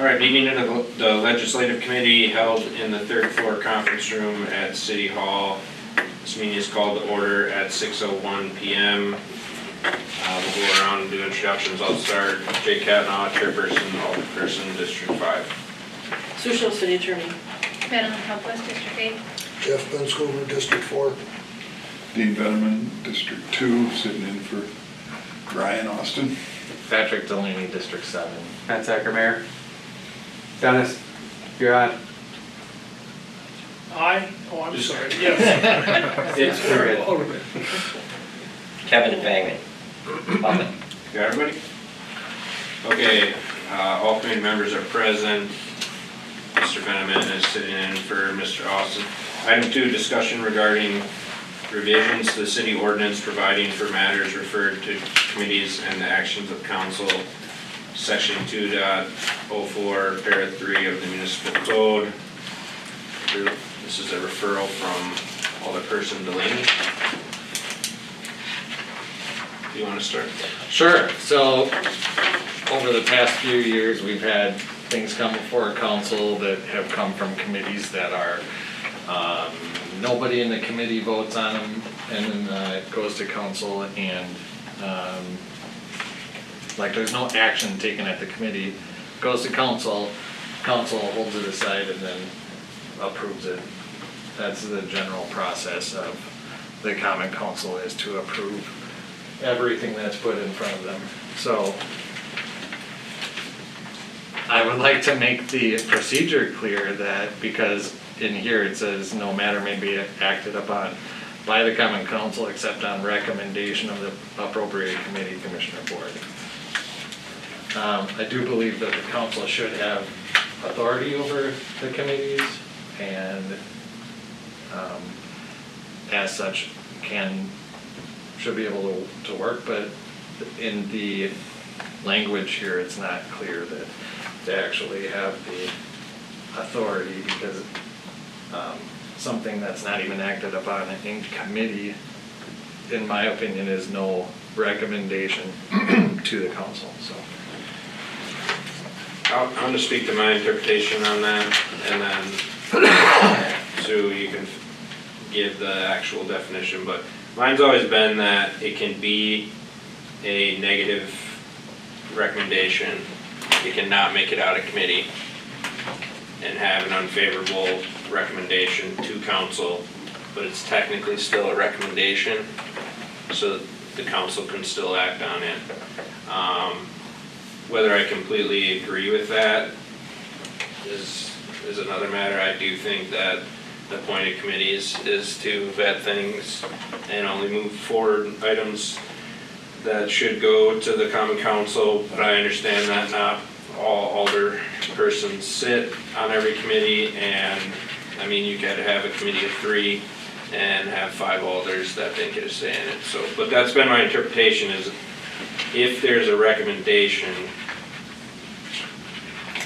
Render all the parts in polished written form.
right, meeting of the Legislative Committee held in the third floor conference room at City Hall. This meeting is called to order at 6:01 p.m. We'll go around and do introductions. I'll start. Jay Catnaugh, Chairperson, Alderperson, District 5. Sioux City City Attorney. Madeline Helpless, District 8. Jeff Benscover, District 4. Dean Veneman, District 2, sitting in for Ryan Austin. Patrick Delaney, District 7. Matt Sacker, Mayor. Dennis, you're on. Aye. Oh, I'm sorry. Yes. It's You're good. Kevin Fangman. Public. Got everybody? Okay, all committee members are present. Mr. Veneman is sitting in for Mr. Austin. Item 2, discussion regarding revisions to the city ordinance providing for matters referred to committees and the actions of council. Section 2.04, para 3 of the municipal code. This is a referral from Alderperson Delaney. Do you want to start? Sure. So, over the past few years, we've had things come before council that have come from committees that are, nobody in the committee votes on them, and then it goes to council, and like there's no action taken at the committee, goes to council, council holds it aside and then approves it. That's the general process of the common council, is to approve everything that's put in front of them. So I would like to make the procedure clear that, because in here it says no matter may be acted upon by the common council except on recommendation of the appropriate committee, commissioner, board. I do believe that the council should have authority over the committees, and as such should be able to work, but in the language here, it's not clear that they actually have the authority, because something that's not even acted upon in committee, in my opinion, is no recommendation to the council. So I'm going to speak to my interpretation on that, and then Sue, you can give the actual definition, but mine's always been that it can be a negative recommendation. It cannot make it out of committee and have an unfavorable recommendation to council, but it's technically still a recommendation, so the council can still act on it. Whether I completely agree with that is another matter. I do think that the point of committees is to vet things and only move forward items that should go to the common council, but I understand that not all alderpersons sit on every committee, and I mean, you gotta have a committee of 3 and have 5 alders that didn't get a say in it. So, but that's been my interpretation, is if there's a recommendation,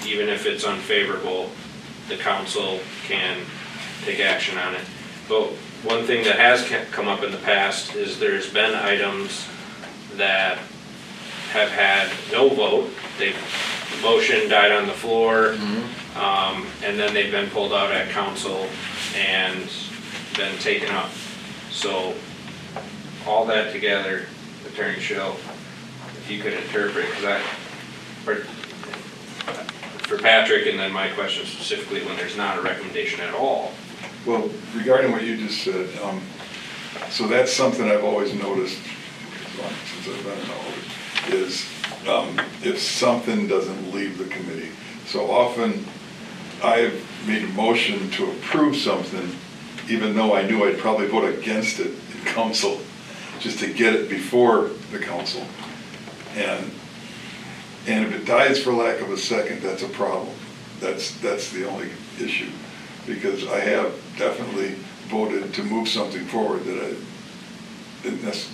even if it's unfavorable, the council can take action on it. But one thing that has come up in the past is there's been items that have had no vote. The motion died on the floor, and then they've been pulled out at council and been taken up. So all that together, Attorney Schill, if you could interpret, because for Patrick, and then my question specifically, when there's not a recommendation at all. Well, regarding what you just said, so that's something I've always noticed since I've been an alder, is if something doesn't leave the committee. So often I've made a motion to approve something, even though I knew I'd probably vote against it in council, just to get it before the council. And if it dies for lack of a second, that's a problem. That's the only issue, because I have definitely voted to move something forward that I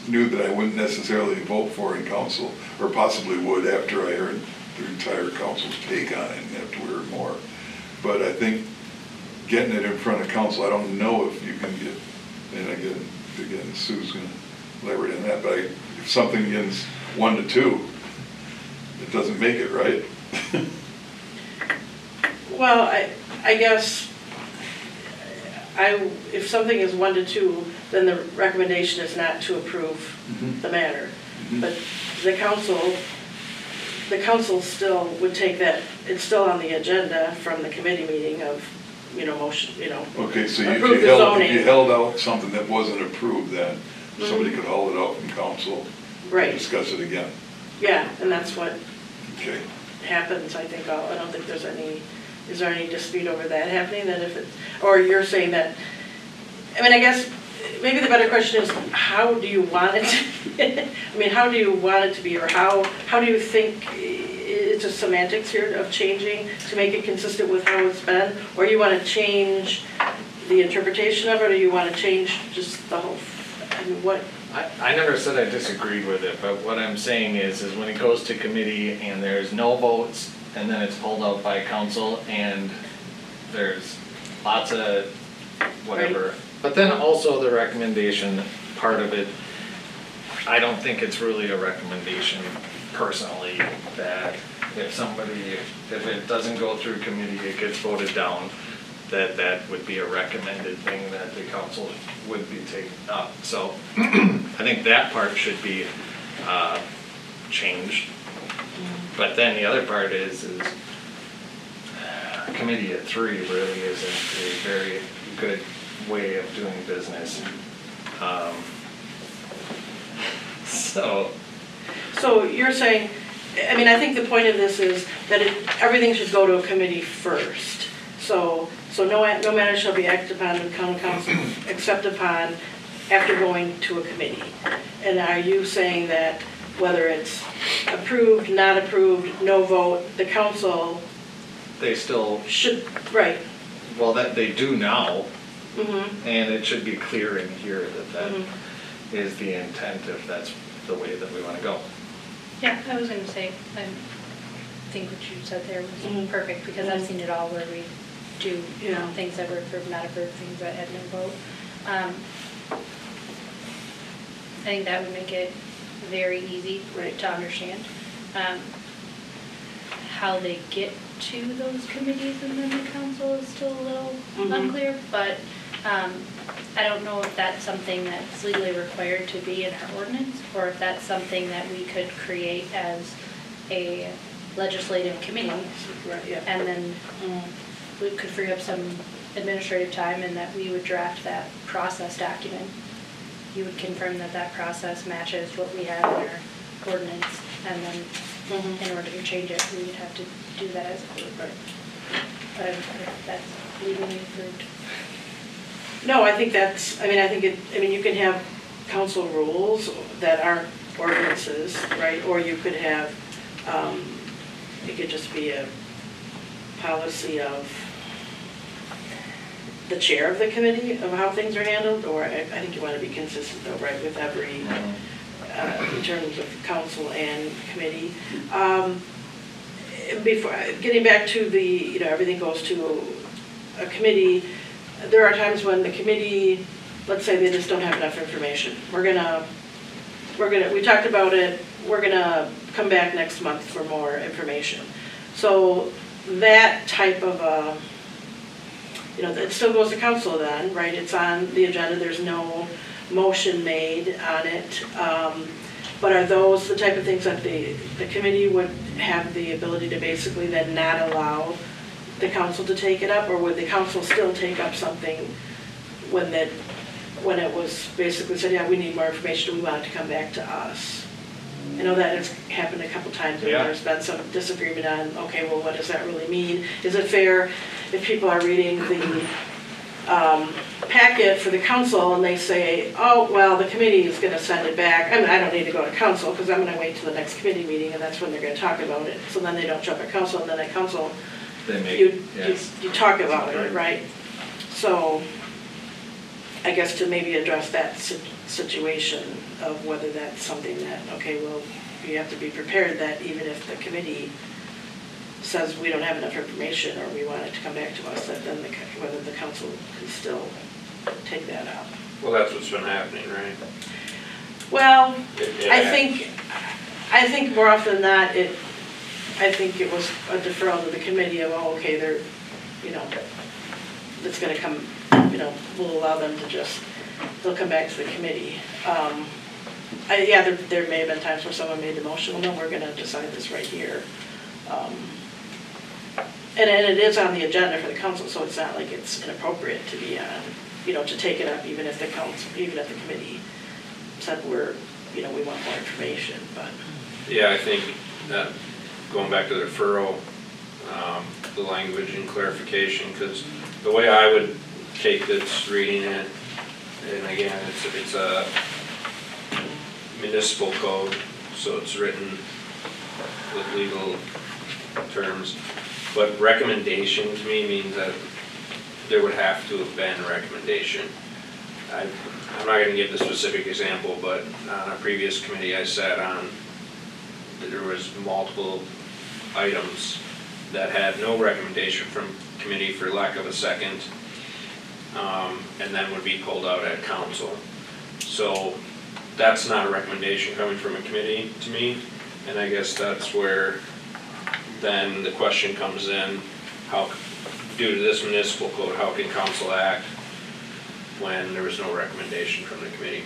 knew that I wouldn't necessarily vote for in council, or possibly would after I heard the entire council's take on it and after we heard more. But I think getting it in front of council, I don't know if you can get, and again, Sue's going to elaborate on that, but if something begins 1 to 2, it doesn't make it, right? Well, I guess, if something is 1 to 2, then the recommendation is not to approve the matter. But the council still would take that, it's still on the agenda from the committee meeting of, motion, Okay, so if Approve you the held, if zoning. you held out something that wasn't approved, then somebody could haul it out from council. Right. Discuss it again. Yeah, and that's what Okay. happens, I think. I don't think there's any, is there any dispute over that happening, that if it's, or you're saying that, I guess, maybe the better question is, how do you want it? How do you want it to be, or how do you think, it's just semantics here of changing to make it consistent with how it's been? Or you want to change the interpretation of it, or you want to change just the whole, what? I never said I disagreed with it, but what I'm saying is when it goes to committee and there's no votes, and then it's pulled out by council, and there's lots of whatever. But then also the recommendation part of it, I don't think it's really a recommendation personally, that if it doesn't go through committee, it gets voted down, that would be a recommended thing that the council would be taking up. So I think that part should be changed. But then the other part is committee at 3 really isn't a very good way of doing business. So you're saying, I think the point of this is that everything should go to a committee first. So no matter shall be acted upon in the common council except upon after going to a committee. And are you saying that whether it's approved, not approved, no vote, the council They still, should, right? well, that they do now, Mm-hmm. and it should be clear in here that is the intent, if that's the way that we want to go. Yeah, I was gonna say, I think what you said there was perfect, because I've seen it all where we do Yeah. things that were approved, not approved, things that had no vote. I think that would make it very easy Right. to understand. How they get to those committees and then the council is still a little unclear, but I don't know if that's something that's legally required to be in our ordinance, or if that's something that we could create as a legislative committee. Right, yeah. And then we could free up some administrative time, and that we would draft that process document. You would confirm that that process matches what we have in our ordinance, and then in order to change it, we would have to do that as a group. But I don't know if that's legally approved. No, I think that's, you can have council rules that aren't ordinances, right? Or you could have, it could just be a policy of the chair of the committee of how things are handled, or I think you want to be consistent though, right, with every, in terms of council and committee. Before, getting back to the, everything goes to a committee, there are times when the committee, let's say they just don't have enough information. We talked about it, we're gonna come back next month for more information. So that type of it still goes to council then, right? It's on the agenda, there's no motion made on it. But are those the type of things that the committee would have the ability to basically then not allow the council to take it up? Or would the council still take up something when it was basically said, yeah, we need more information, we want it to come back to us? I know that has happened a couple times, and there's been some disagreement on, okay, well, what does that really mean? Is it fair if people are reading the packet for the council and they say, oh, well, the committee is going to send it back. I don't need to go to council because I'm going to wait till the next committee meeting, and that's when they're going to talk about it. So then they don't show up at council, and then at council, you talk about it, right? So I guess to maybe address that situation of whether that's something that, okay, well, you have to be prepared that even if the committee says we don't have enough information or we want it to come back to us, that then whether the council can still take that up. Well, that's what's been happening, right? Well, It I think more often than not, I think it was a deferral to the committee of, oh, okay, you know, that's gonna come, you know, we'll allow them to just, they'll come back to the committee. Yeah, there may have been times where someone made the motion, well, no, we're gonna decide this right here. And it is on the agenda for the council, so it's not like it's inappropriate to be on, you know, to take it up even if the council, even if the committee said we want more information, but. Yeah, I think that going back to the referral, the language and clarification, because the way I would take this, reading it, and again, it's a municipal code, so it's written with legal terms, but recommendation to me means that there would have to have been a recommendation. I'm not gonna give the specific example, but on a previous committee I sat on, there was multiple items that had no recommendation from committee for lack of a second, and then would be pulled out at council. So that's not a recommendation coming from a committee to me, and I guess that's where then the question comes in, how, due to this municipal code, how can council act when there was no recommendation from the committee?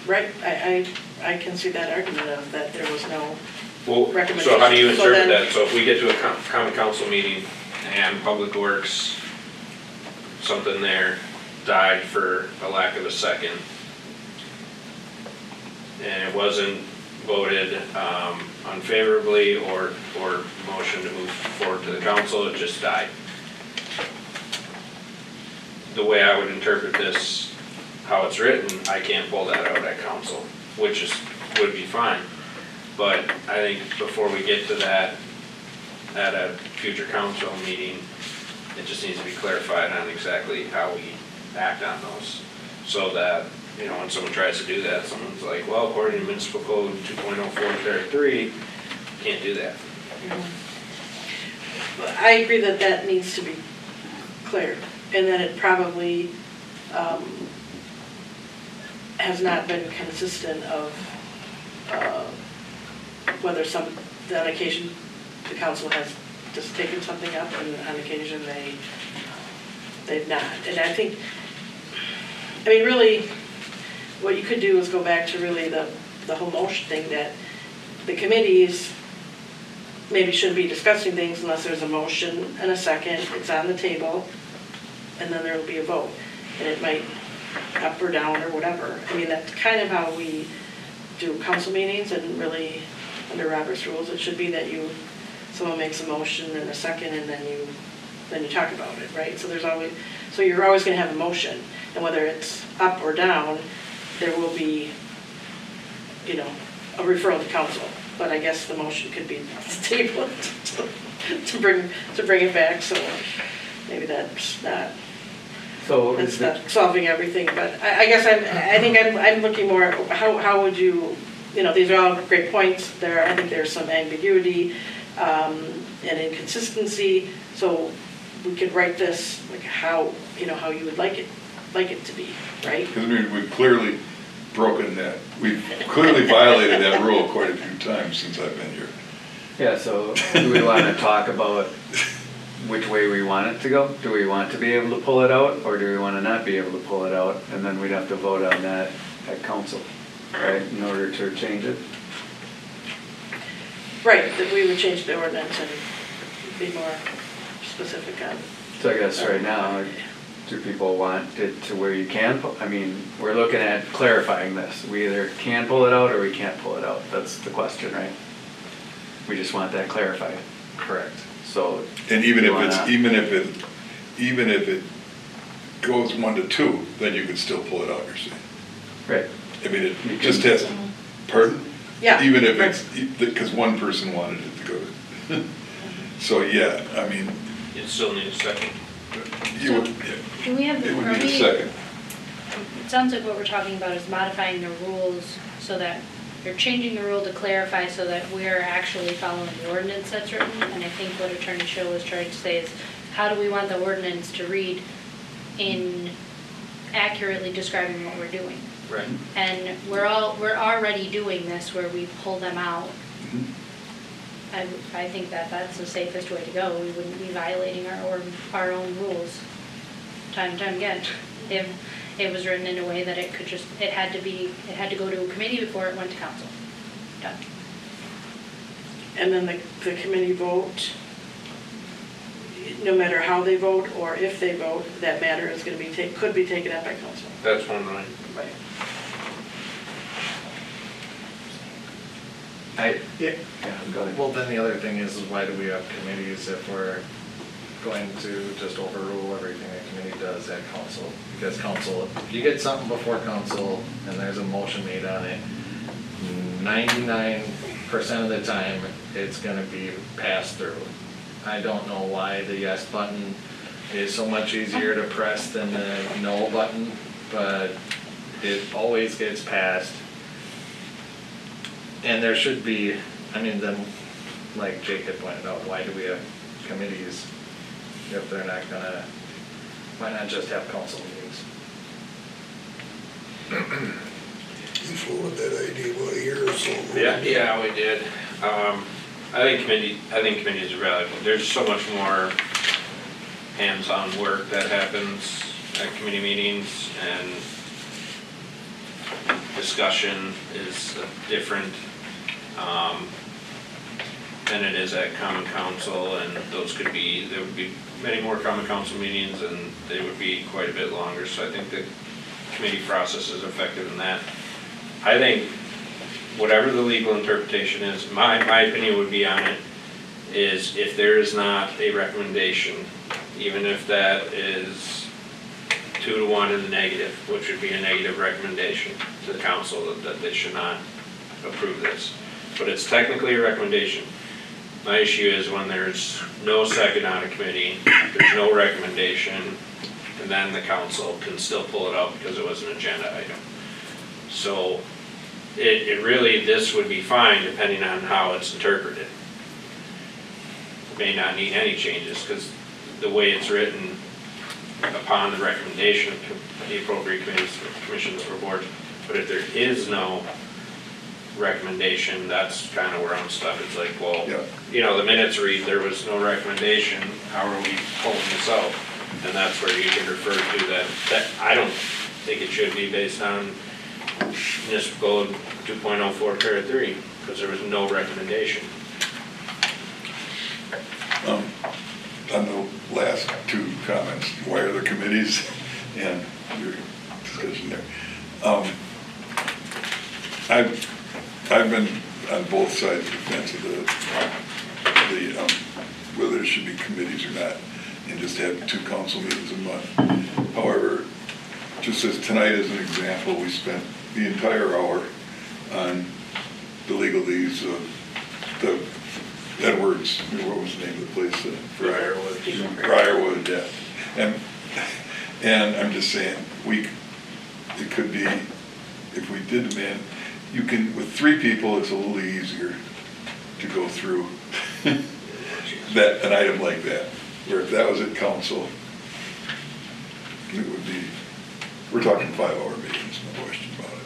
Right, I can see that argument of that there was no, Well, recommendation. so how do you So interpret then- that? So if we get to a common council meeting and Public Works, something there died for a lack of a second, and it wasn't voted unfavorably or motion to move forward to the council, it just died. The way I would interpret this, how it's written, I can't pull that out at council, which would be fine. But I think before we get to that, at a future council meeting, it just needs to be clarified on exactly how we act on those. So that, you know, when someone tries to do that, someone's like, well, according to municipal code 2.04-3, can't do that. I agree that that needs to be cleared, and that it probably has not been consistent of whether on occasion, the council has just taken something up, and on occasion they've not. And I think, I mean, really, what you could do is go back to really the whole motion thing, that the committees maybe shouldn't be discussing things unless there's a motion and a second, it's on the table, and then there'll be a vote. And it might up or down or whatever. I mean, that's kind of how we do council meetings, and really, under Robert's rules, it should be that someone makes a motion and a second, and then you talk about it, right? So you're always gonna have a motion, and whether it's up or down, there will be, you know, a referral to council. But I guess the motion could be tabled to bring it back, so maybe that's not So That's is not it, solving everything, but I guess I think I'm looking more, at how would you, you know, these are all great points. I think there's some ambiguity and inconsistency, so we could write this like how you would like it to be, right? Because we've clearly broken that, we've clearly violated that rule quite a few times since I've been here. yeah, so do we want to talk about which way we want it to go? Do we want to be able to pull it out, or do we want to not be able to pull it out? And then we'd have to vote on that at council, right, in order to change it? Right, that we would change the ordinance and be more specific on. So I guess right now, do people want it to where you can, I mean, we're looking at clarifying this. We either can pull it out or we can't pull it out. That's the question, right? We just want that clarified. Correct. So. And even you if it's, wanna- even if it goes 1 to 2, then you could still pull it out, you're saying? Right. I mean, You it just can- has, pardon? Yeah. Even if it's, because one person wanted it to go. So, yeah, I mean, You still need a second. you would, Do we have, it would are be a we, second. it sounds like what we're talking about is modifying the rules so that you're changing the rule to clarify so that we're actually following the ordinance that's written. And I think what Attorney Schill was trying to say is, how do we want the ordinance to read in accurately describing what we're doing? Right. And we're already doing this where we pull them out. I think that that's the safest way to go. We wouldn't be violating our own rules time and time again. If it was written in a way that it had to go to a committee before it went to council. Done. And then the committee vote, no matter how they vote or if they vote, that matter is going to be could be taken up by council. That's one line. Right. Yeah, go ahead. Well, then the other thing is why do we have committees if we're going to just overrule everything a committee does at council? Because council, if you get something before council and there's a motion made on it, 99% of the time, it's gonna be passed through. I don't know why the yes button is so much easier to press than the no button, but it always gets passed. And there should be, I mean, then, like Jake had pointed out, why do we have committees if they're not gonna, why not just have council meetings? You floated that idea about a year or so ago. Yeah, we did. I think committees are valuable. There's so much more hands-on work that happens at committee meetings, and discussion is different than it is at common council, and there would be many more common council meetings, and they would be quite a bit longer, so I think the committee process is effective in that. I think whatever the legal interpretation is, my opinion would be on it, is if there is not a recommendation, even if that is 2-1 in the negative, which would be a negative recommendation to the council that they should not approve this. But it's technically a recommendation. My issue is when there's no second on a committee, there's no recommendation, and then the council can still pull it out because it was an agenda item. So it really, this would be fine depending on how it's interpreted. May not need any changes because the way it's written, upon the recommendation of the appropriate committees, commissions, or boards. But if there is no recommendation, that's kind of where I'm stuck. It's like, well, Yeah. you know, the minutes read there was no recommendation. How are we pulling this out? And that's where you can refer to that. I don't think it should be based on municipal code 2.04 para 3 because there was no recommendation. On the last two comments, why are there committees and your discussion there? I've been on both sides of the fence of whether there should be committees or not, and just have 2 council meetings a month. However, just as tonight as an example, we spent the entire hour on the legalese of the Edwards, what was the name of the place? Briarwood. Briarwood, yeah. And I'm just saying, it could be, if we did demand, you can, with 3 people, it's a little easier to go through an item like that. Where if that was at council, it would be, we're talking 5-hour meetings, no question about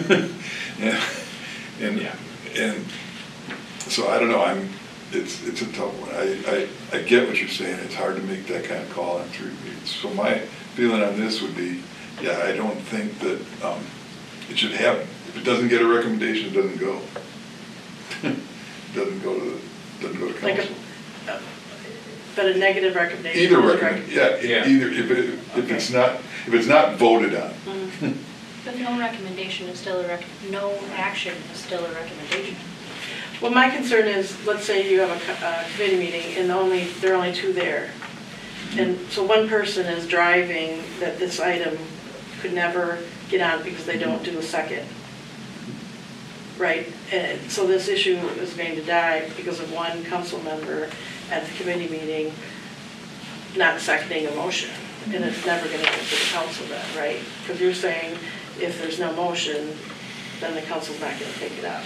it. And so I don't know, it's a tough one. I get what you're saying, it's hard to make that kind of call on 3 meetings. So my feeling on this would be, yeah, I don't think that it should happen. If it doesn't get a recommendation, it doesn't go. Doesn't go to council. But a negative recommendation. Either is recommend, Yeah. either, if it's not voted on. But no recommendation is still no action is still a recommendation. Well, my concern is, let's say you have a committee meeting and there are only 2 there. And so one person is driving that this item could never get on because they don't do a second. Right? And so this issue is going to die because of one council member at the committee meeting not seconding a motion. And it's never going to go to the council then, right? Because you're saying if there's no motion, then the council's not going to take it up.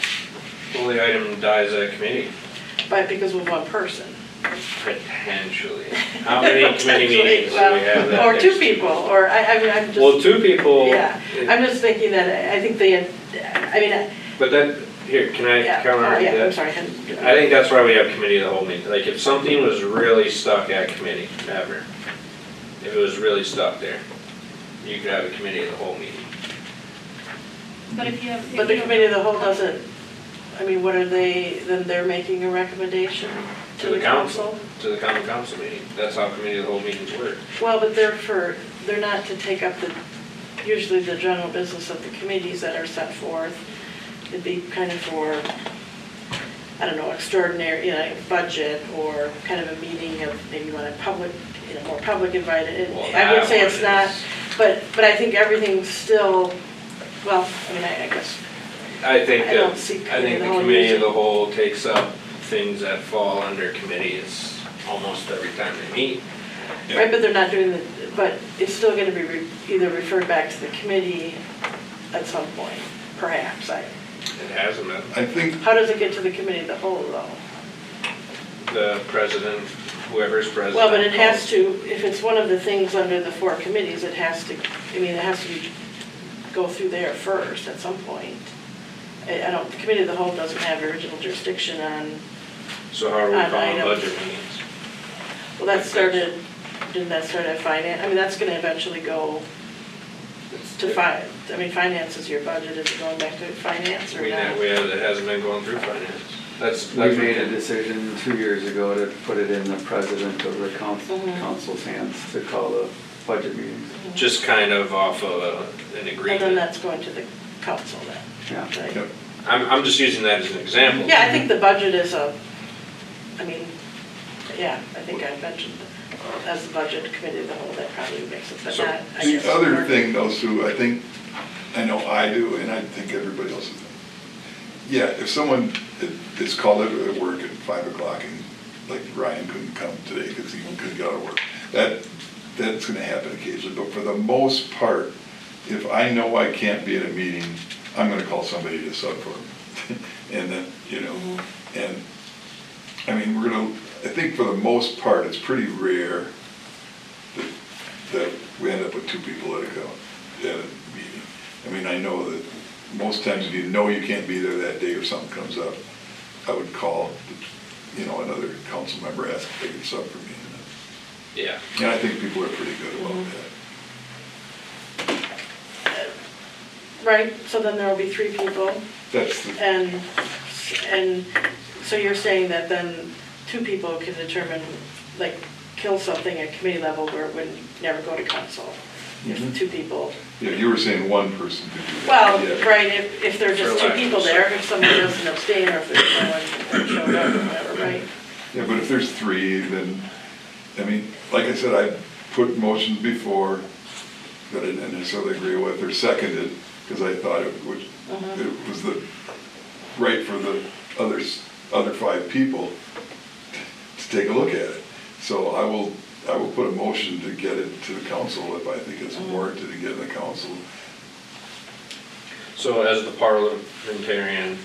Well, the item dies at committee. But because of one person. Potentially. How many committee meetings do we have that Or two next- people, or I mean, I'm just. Well, two people. Yeah, I'm just thinking that, I think they, I mean, But then, here, can I yeah, counter oh, yeah, I'm that? sorry. I think that's why we have committee of the whole meeting. Like, if something was really stuck at committee, ever, if it was really stuck there, you could have a committee of the whole meeting. But if you have. But the committee of the whole doesn't, I mean, what are they, then they're making a recommendation to the council? To the common council meeting. That's how committee of the whole meetings work. Well, but they're not to take up usually the general business of the committees that are set forth. It'd be kind of for, I don't know, extraordinary, budget, or kind of a meeting of, maybe you want a public, more public invited. Well, I would that say it's one not, is- but I think everything's still, well, I mean, I guess, I think I don't see I think committee of the the whole committee of the usually. whole takes up things that fall under committees almost every time they meet. right, but they're not doing but it's still gonna be either referred back to the committee at some point, perhaps, It hasn't been. I think, how does it get to the committee of the whole, though? The president, whoever's president. Well, but it has to, if it's one of the things under the four committees, it has to, it has to go through there first at some point. I don't, the committee of the whole doesn't have original jurisdiction on, So how are we on calling items. budget meetings? well, didn't that start at finance? I mean, that's gonna eventually go to finance is your budget, is it going back to finance or not? It hasn't been going through finance. That's. We made a decision 2 years ago to put it in the president of the Mhm. council's hands to call the budget meetings. Just kind of off of an And then agreement. that's going to the council then, Yeah. right? yep, I'm just using that as an example. Yeah, I think the budget is I think I mentioned as the budget committee of the whole, that probably makes it, but So, not, I guess. the other thing though, Sue, I know I do, and I think everybody else is. Yeah, if someone is called at work at 5 o'clock and like Ryan couldn't come today because he couldn't get out of work, that's gonna happen occasionally, but for the most part, if I know I can't be at a meeting, I'm gonna call somebody to sub for them. And then, and, I mean, I think for the most part, it's pretty rare that we end up with two people at a meeting. I mean, I know that most times if you know you can't be there that day or something comes up, I would call, another council member, ask if they could sub for me. Yeah. And I think people are pretty good about that. Right, so then there will be 3 people, That's the, and so you're saying that then 2 people can determine, like, kill something at committee level where it would never go to council? If Mhm. 2 people, yeah, you were saying one person could do that. well, Yeah. right, if there are just For 2 lack of people a there, second. if somebody doesn't abstain, or if there's no one that showed up or whatever, right? Yeah, but if there's 3, then, I mean, like I said, I put motions before that I didn't necessarily agree with or seconded, because I thought it was the right for the other 5 people to take a look at it. So I will put a motion to get it to the council if I think it's warranted to get in the council. So as the parliamentarian,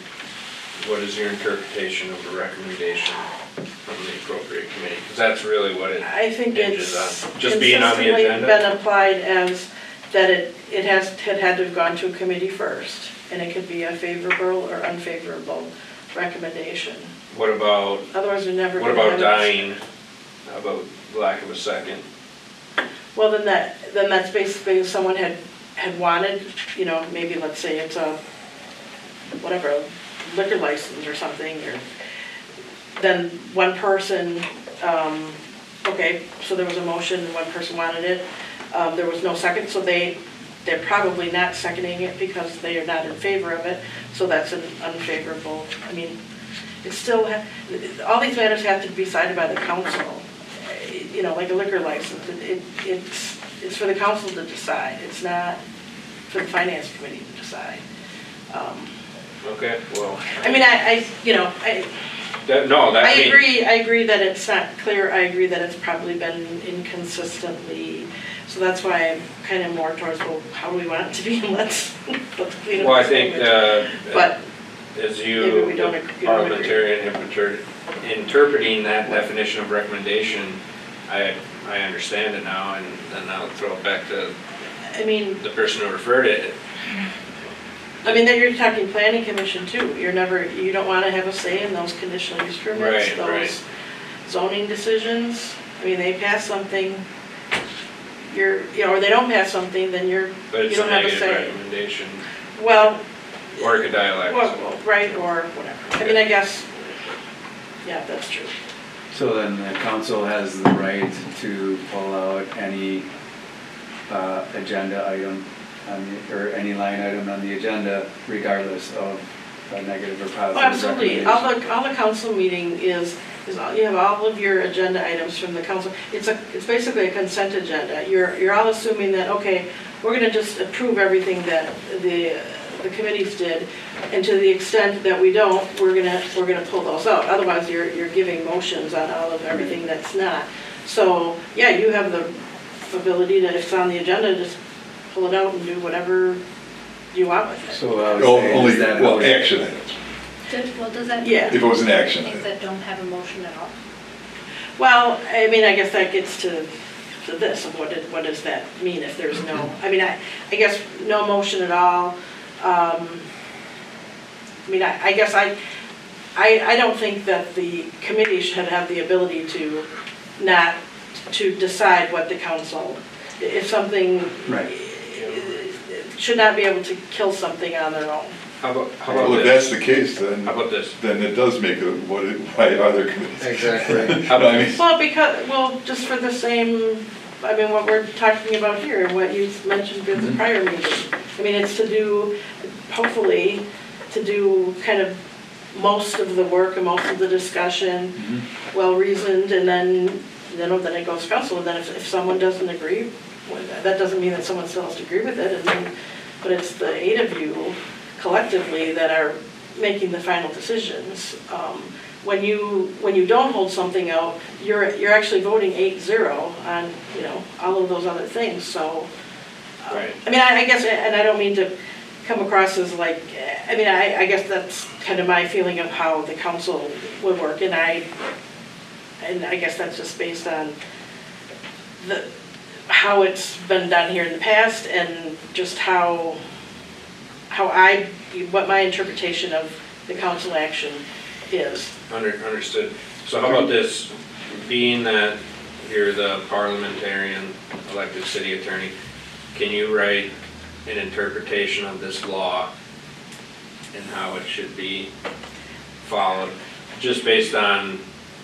what is your interpretation of the recommendation from the appropriate committee? Because that's really what it I think hinges it's on. Just being on the consistently agenda? been applied as that it had to have gone to a committee first, and it could be a favorable or unfavorable recommendation. What about, Otherwise, we never. what could about have it. dying? How about lack of a second? Well, then that's basically if someone had wanted, maybe let's say it's a liquor license or something, or then one person, okay, so there was a motion, one person wanted it, there was no second, so they're probably not seconding it because they are not in favor of it, so that's an unfavorable, I mean, it's still, all these matters have to be decided by the council. Like a liquor license, it's for the council to decide, it's not for the finance committee to decide. Okay, well, I mean, I agree that it's not clear, I agree that it's probably been inconsistently, so that's why I'm kind of more towards, well, how do we want it to be, and let's clean up. well, I this think, language. But, as Maybe you, we don't agree. parliamentarian interpreting that definition of recommendation, I understand it now, and then I'll throw it back to I mean, the person who referred it. then you're talking planning commission too. You don't want to have a say in those conditional use permits, Right, right. those zoning decisions. I mean, they pass something, or they don't pass something, then you But it's a don't have a negative say. recommendation, Well, or it could dialect. well, right, or whatever. I mean, I guess, yeah, that's true. So then the council has the right to pull out any agenda item or any line item on the agenda regardless of a negative or positive Oh, absolutely. recommendation. All the council meeting is you have all of your agenda items from the council. It's basically a consent agenda. You're all assuming that, okay, we're gonna just approve everything that the committees did, and to the extent that we don't, we're gonna pull those out. Otherwise, you're giving motions on all of everything that's not. So, yeah, you have the ability that if it's on the agenda, just pull it out and do whatever you want with it. So I was Oh, saying, only, is that well, how- action items, Does that? Yeah. if it was an action Things item. that don't have a motion at all? Well, I mean, I guess that gets to this, of what does that mean if there's no, I mean, I guess no motion at all. I mean, I guess I don't think that the committee should have the ability to decide what the council, if something. Right. Should not be able to kill something on their own. How Well, about if that's this? the case, then, How about this? then it does make it, why other committees? Exactly. How about I mean, this? Well, just for the same, I mean, what we're talking about here, what you mentioned in the prior meeting. I mean, it's to do, hopefully, to do kind of most of the work and most of the discussion, well-reasoned, and then it goes to council, and then if someone doesn't agree with that doesn't mean that someone still has to agree with it, and then, but it's the 8 of you collectively that are making the final decisions. When you don't hold something out, you're actually voting 8-0 on, all of those other things, so. Right. I mean, I guess, and I don't mean to come across as like, I mean, I guess that's kind of my feeling of how the council would work, and I guess that's just based on how it's been done here in the past, and just what my interpretation of the council action is. Understood. So how about this, being that you're the parliamentarian elected city attorney, can you write an interpretation of this law and how it should be followed, just based on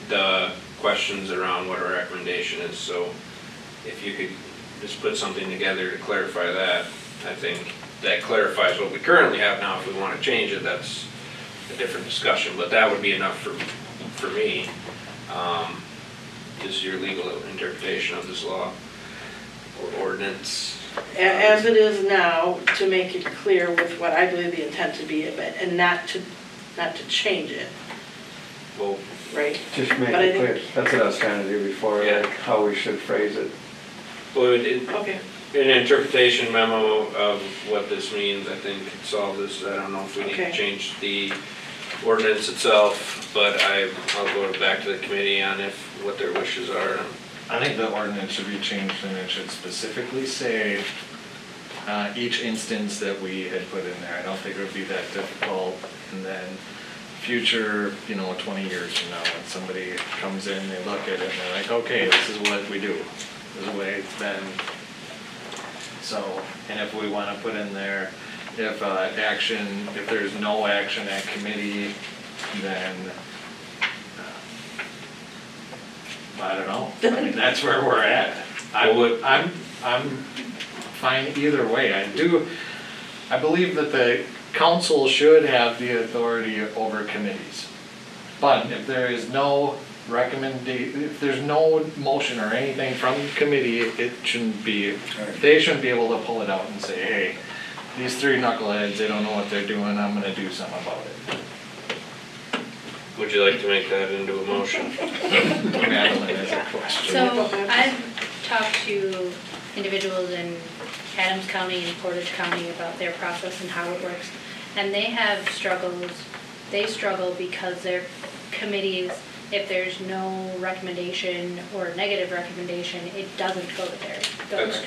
the questions around what our recommendation is? So if you could just put something together to clarify that, I think that clarifies what we currently have now. If we want to change it, that's a different discussion, but that would be enough for me. Just your legal interpretation of this law or ordinance. As it is now, to make it clear with what I believe the intent to be of it, and not to change it, Well, right? Just make But I it think- clear. That's what I was trying to do before, Yeah. like how we should phrase it. Okay. an interpretation memo of what this means, I think, could solve this. I don't know if we need to Okay. change the ordinance itself, but I'll go back to the committee on what their wishes are. I think the ordinance should be changed and it should specifically say each instance that we had put in there. I don't think it would be that difficult. And then future, 20 years from now, when somebody comes in, they look at it and they're like, okay, this is what we do. This is the way it's been. So, and if we want to put in there, if there's no action at committee, then I don't know. I mean, that's where we're at. I'm fine either way. I believe that the council should have the authority over committees. But if there is no if there's no motion or anything from the committee, they shouldn't be able to pull it out and say, hey, these three knuckleheads, they don't know what they're doing, I'm gonna do something about it. Would you like to make that into a motion? Madeline has a question. So I've talked to individuals in Adams County and Portage County about their process and how it works. And they have struggles they struggle because their committees, if there's no recommendation or negative recommendation, it doesn't go to their That's,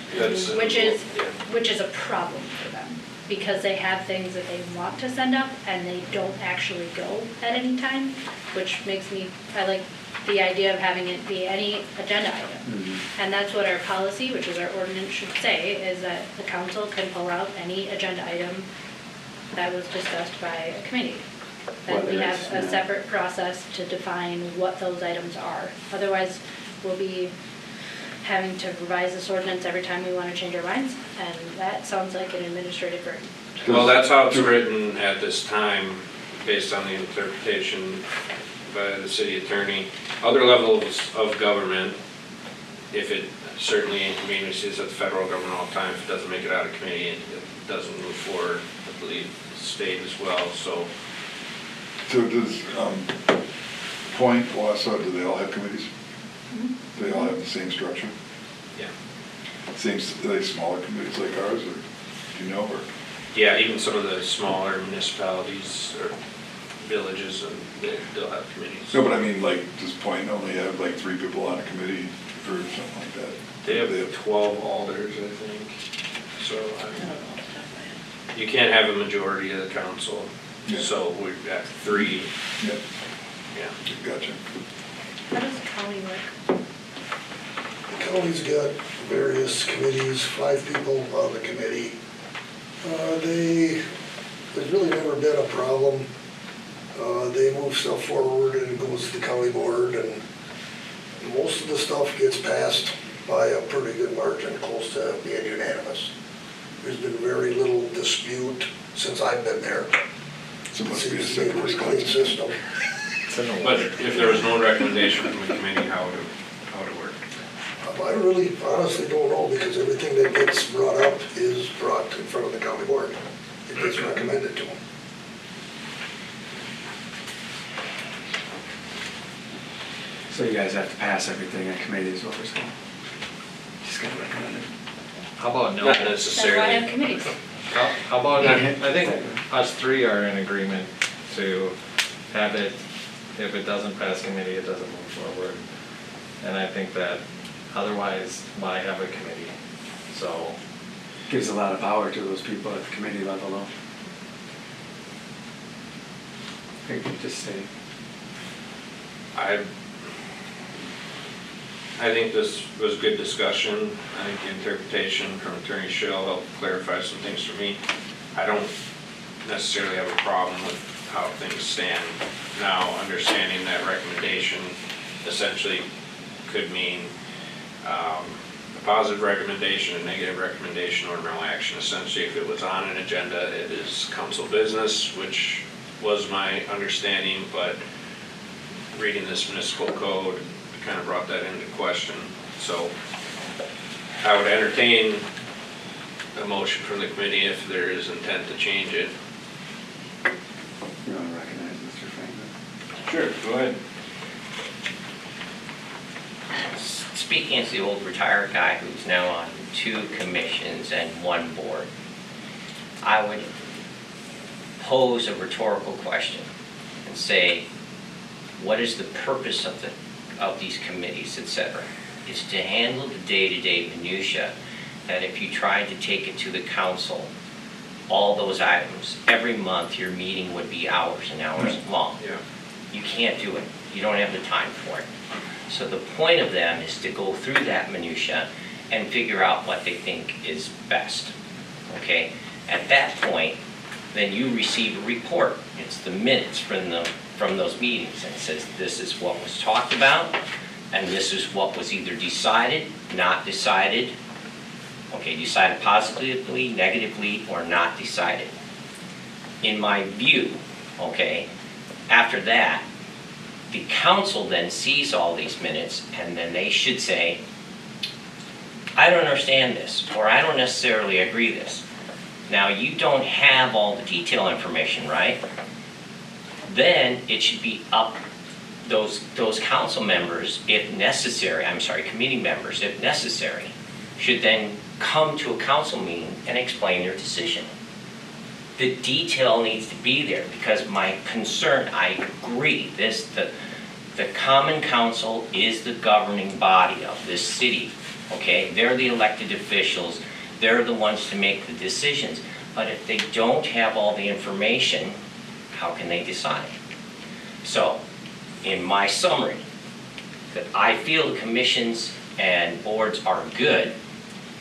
donor. Which is, yeah. which is a problem for them, because they have things that they want to send up and they don't actually go at any time, which makes me, I like the idea of having it be any agenda item. And that's what our policy, which is our ordinance, should say, is that the council can pull out any agenda item that was discussed by a committee. Then we Whether have it's, a yeah. separate process to define what those items are. Otherwise, we'll be having to revise this ordinance every time we want to change our minds, and that sounds like an administrative burden. Well, that's how it's written at this time, based on the interpretation by the city attorney. Other levels of government, if it certainly inconveniences the federal government all the time, if it doesn't make it out of committee, it doesn't move forward, I believe, state as well, so. So does, Point, Wausau, do they all have committees? Do they all have the same structure? Yeah. Are they smaller committees like ours, or, do you know, or? Yeah, even some of the smaller municipalities or villages, and they'll have committees. No, but I mean, like, does Point only have like 3 people on a committee or something like that? They have 12 alders, I think, so you can't have a majority of the council, Yeah. so we've got 3, Yeah, yeah. gotcha. How does the county work? The county's got various committees, 5 people on the committee. There's really never been a problem. They move stuff forward and it goes to the county board, and most of the stuff gets passed by a pretty good margin, close to being unanimous. There's been very little dispute since I've been there. So it must be a Seems to be a simple pretty clean system. It's in the But letter. if there was no recommendation from the committee, how would it work? I really honestly don't know, because everything that gets brought up is brought in front of the county board. It gets recommended to them. So you guys have to pass everything at committee is what we're saying? Just gotta recommend it. How about no? Not That's why I have necessarily. committees. How about, I think us 3 are in agreement to have it, if it doesn't pass committee, it doesn't move forward. And I think that otherwise, why have a committee? So, Gives a lot of power to those people at the committee level though. I think just say, I think this was good discussion. I think the interpretation from Attorney Schill helped clarify some things for me. I don't necessarily have a problem with how things stand now, understanding that recommendation essentially could mean a positive recommendation, a negative recommendation, or no action. Essentially, if it was on an agenda, it is council business, which was my understanding, but reading this municipal code kind of brought that into question. So I would entertain a motion from the committee if there is intent to change it. you wanna recognize Mr. Franklin? Sure, go ahead. Speaking as the old retired guy who's now on 2 commissions and 1 board, I would pose a rhetorical question and say, what is the purpose of these committees, et cetera? Is to handle the day-to-day minutia, that if you tried to take it to the council, all those items, every month your meeting would be hours and hours long. Yeah. You can't do it. You don't have the time for it. So the point of them is to go through that minutia and figure out what they think is best, okay? At that point, then you receive a report. It's the minutes from those meetings, and it says this is what was talked about, and this is what was either decided, not decided, okay, decided positively, negatively, or not decided. In my view, okay, after that, the council then sees all these minutes, and then they should say, I don't understand this, or I don't necessarily agree this. Now, you don't have all the detail information, right? Then it should be up, those council members, if necessary, committee members, if necessary, should then come to a council meeting and explain their decision. the detail needs to be there, because my concern, I agree, the common council is the governing body of this city, okay? They're the elected officials, they're the ones to make the decisions. But if they don't have all the information, how can they decide? So, in my summary, that I feel the commissions and boards are good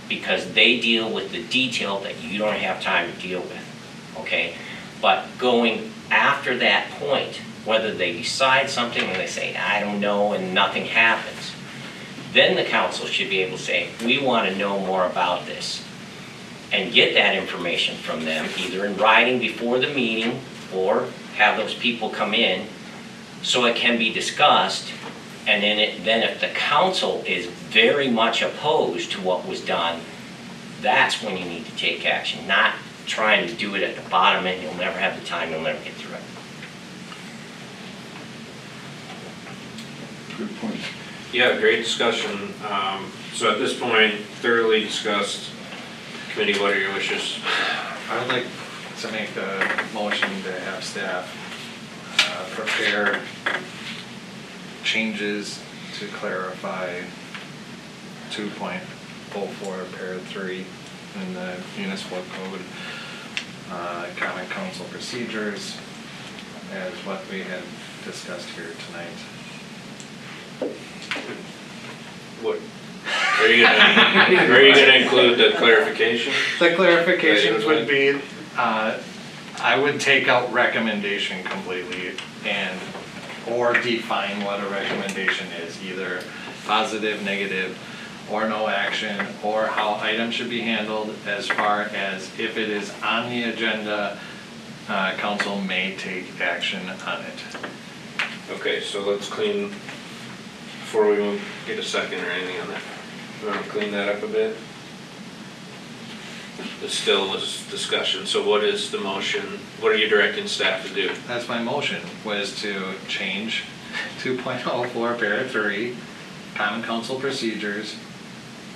because they deal with the detail that you don't have time to deal with, okay? But going after that point, whether they decide something and they say, I don't know, and nothing happens, then the council should be able to say, we want to know more about this. And get that information from them, either in writing before the meeting or have those people come in so it can be discussed. And then if the council is very much opposed to what was done, that's when you need to take action, not trying to do it at the bottom end. You'll never have the time, you'll never get through it. Good point. Yeah, great discussion. So at this point, thoroughly discussed. Committee, what are your wishes? I would like to make a motion to have staff prepare changes to clarify 2.04 Parent 3 in the municipal code, common council procedures, as what we had discussed here tonight. What? Are you gonna include the clarification? The clarifications would be, I would take out recommendation completely or define what a recommendation is, either positive, negative, or no action, or how items should be handled as far as if it is on the agenda, council may take action on it. Okay, so let's clean, before we get a second or anything on that. You wanna clean that up a bit? It still was discussion, so what is the motion? What are you directing staff to do? That's my motion, was to change 2.04 Parent 3, common council procedures,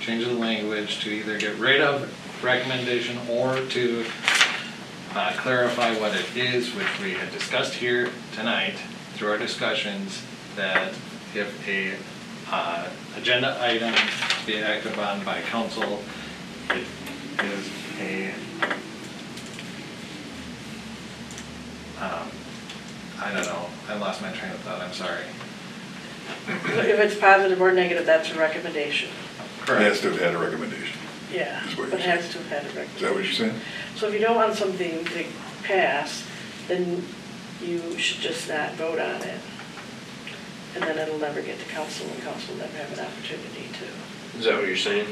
change the language to either get rid of recommendation or to clarify what it is, which we had discussed here tonight through our discussions, that if a agenda item to be acted upon by council, it is I don't know, I lost my train of thought, I'm sorry. If it's positive or negative, that's a recommendation. It has to have had a recommendation. Yeah, Is what but it you're has to have had a Is that recommendation. what you're saying? So if you don't want something to pass, then you should just not vote on it. And then it'll never get to council, and council will never have an opportunity to. Is that what you're saying?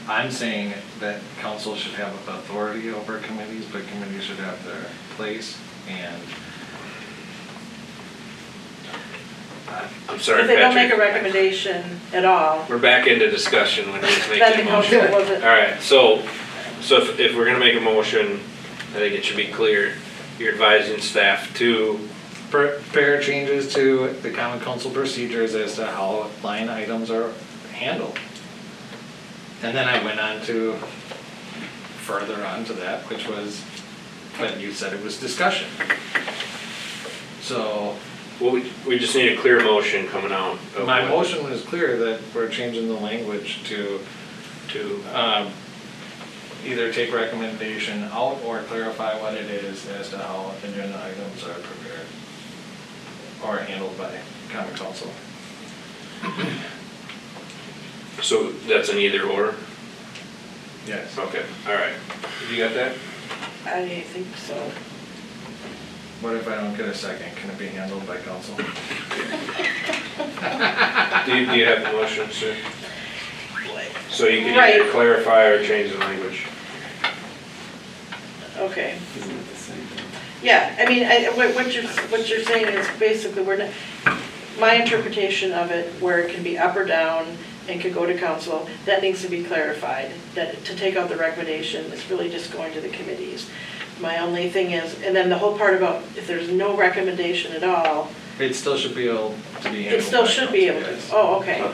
I'm saying that council should have authority over committees, but committees should have their place, and I'm sorry, If they don't make a Patrick. recommendation at all, We're back into discussion when he's then making the a motion. council wasn't. All right, so if we're gonna make a motion, I think it should be clear, you're advising staff to, prepare changes to the common council procedures as to how line items are handled. And then I went on to further on to that, which was, but you said it was discussion. So well, we just need a clear motion coming out. of my what- motion was clear that we're changing the language to either take recommendation out or clarify what it is as to how agenda items are prepared or handled by common council. So that's an either or? Yes. Okay, all right. You got that? I think so. What if I don't get a second? Can it be handled by council? Do you have the motion, sir? So you can Right. either clarify or change the language. Okay. Yeah, I mean, what you're saying is basically, my interpretation of it, where it can be up or down and could go to council, that needs to be clarified. That to take out the recommendation is really just going to the committees. My only thing is, and then the whole part about if there's no recommendation at all, It still should be able to be handled it still by should be able council, to. yes. Oh, okay.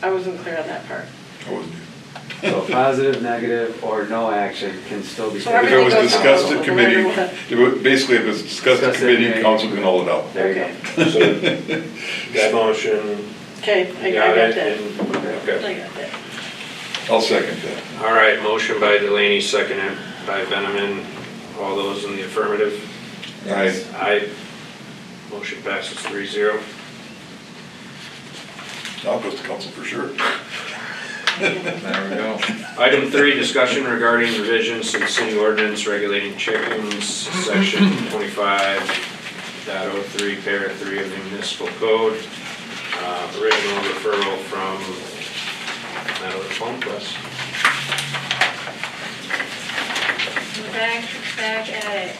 I wasn't clear on that part. I wasn't either. So positive, negative, or no action can still be So taken. If it was Everything goes to discussed council, at no committee, matter what. basically if it was discussed at Discussed at committee, committee. council can hold it out. There you go. Okay, So that motion, okay, I got got it, that. and, I okay. got that. I'll second that. All right, motion by Delaney, seconded by Veneman. All those in the affirmative? Aye. Aye. Motion passes 3-0. Now it goes to council for sure. There we go. Item 3, discussion regarding revisions to the city ordinance regulating chickens, section 25.03, para 3 of the municipal code. Original referral from Madeline Palmquist. Back at it.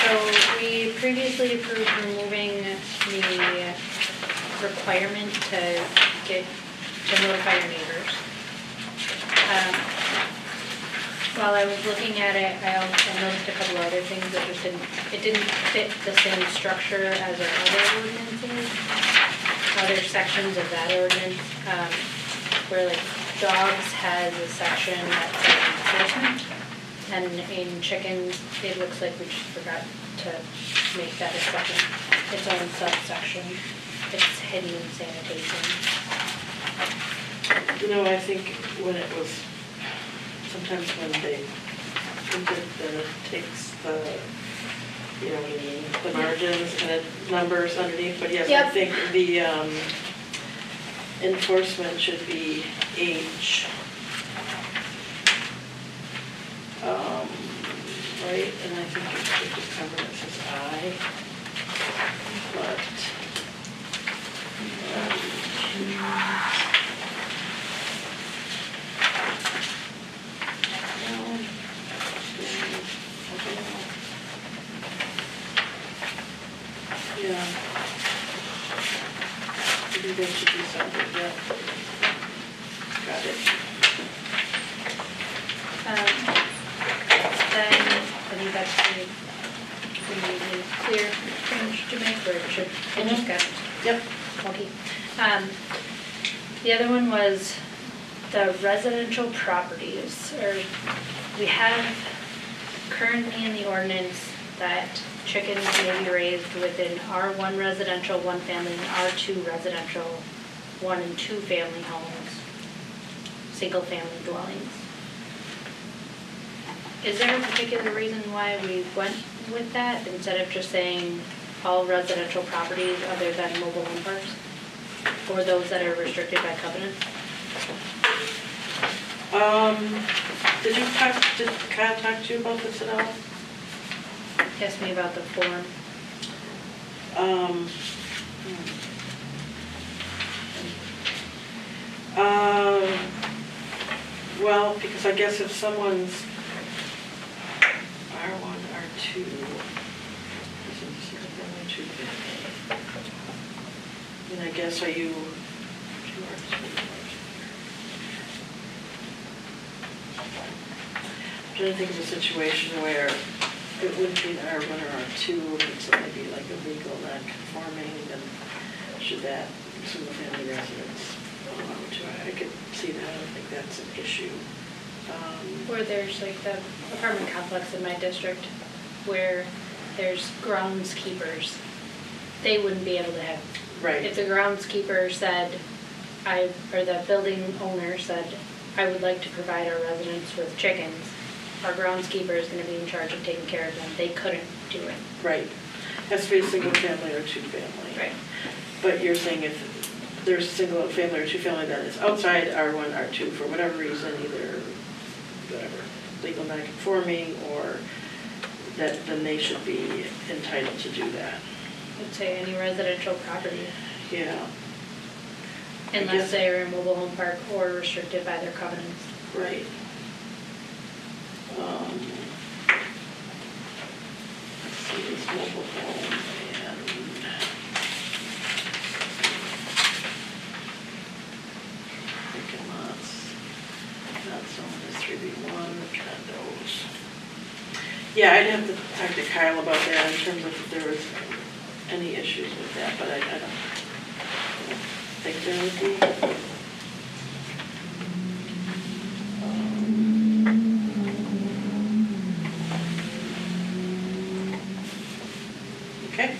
So we previously approved removing the requirement to notify your neighbors. While I was looking at it, I also noticed a couple other things that just didn't fit the same structure as our other ordinances, other sections of that ordinance, where like dogs has a section that's enforcement, and in chickens, it looks like we just forgot to make that a second, its own subsection. It's hidden sanitation. You know, I think when it was, sometimes when they takes the, you know, the margins and the numbers underneath, but yes, I Yep. think the enforcement should be age. Right, and I think it should just cover it says I, but. Yeah. Maybe that should be something, yeah. Got it. Then, I think that's the clear change to make, or it should, it just got Yep. funky. The other one was the residential properties, or we have currently in the ordinance that chickens may be raised within R1 residential, 1 family, and R2 residential, 1 and 2 family homes, single family dwellings. Is there a particular reason why we went with that instead of just saying all residential properties other than mobile home parks? Or those that are restricted by covenant? Did Kyle talk to you about this at all? He asked me about the form. Well, because I guess if someone's R1, R2, this is single family, 2 family. Then I guess are you 2 R2? I'm trying to think of a situation where it wouldn't be an R1 or R2, but so maybe like a legal non-conforming, and should that single family residence belong to it? I could see that, I don't think that's an issue. Or there's like the apartment complex in my district where there's groundskeepers. They wouldn't be able to have, if Right, the groundskeeper said, or the building owner said, I would like to provide our residents with chickens, our groundskeeper is gonna be in charge of taking care of them. They couldn't do it. right. Has to be a single family or 2 family. Right. But you're saying if there's a single family or 2 family that is outside R1, R2 for whatever reason, either whatever, legal non-conforming or that, then they should be entitled to do that. I'd say any residential property, Yeah, unless they are a mobile home park or restricted by their covenants. right. Let's see, this mobile home and vacant lots, not zoned as 3B1, condos. Yeah, I'd have to talk to Kyle about that in terms of if there was any issues with that, but I don't think there would be. Okay.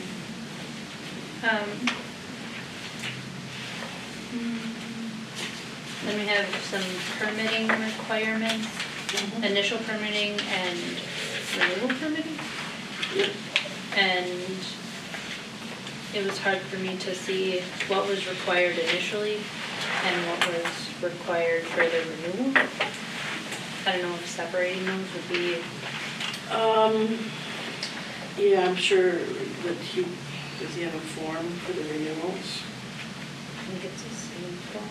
Then we have some permitting requirements, initial permitting and renewal permitting. Yep. And it was hard for me to see what was required initially and what was required for the renewal. I don't know if separating those would be, Yeah, I'm sure that does he have a form for the renewals? I think it's the same form.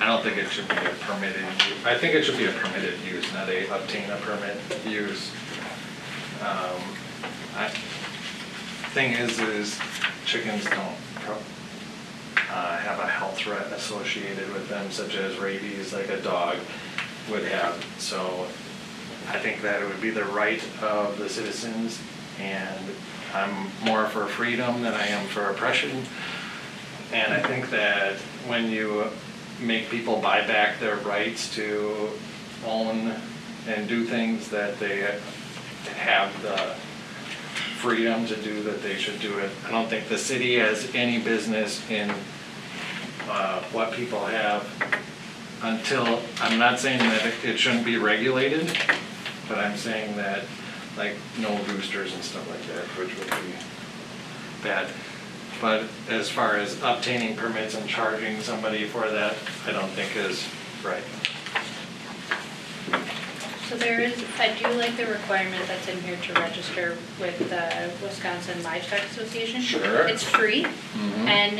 I don't think it should be a permitted, I think it should be a permitted use, not a obtain a permit use. Thing is chickens don't have a health threat associated with them, such as rabies, like a dog would have. So I think that it would be the right of the citizens, and I'm more for freedom than I am for oppression. And I think that when you make people buy back their rights to own and do things that they have the freedom to do, that they should do it. I don't think the city has any business in what people have until, I'm not saying that it shouldn't be regulated, but I'm saying that, like, no roosters and stuff like that, which would be bad. But as far as obtaining permits and charging somebody for that, I don't think is right. So there is, I do like the requirement that's in here to register with the Wisconsin Livestock Association. Sure. It's free, Mhm. and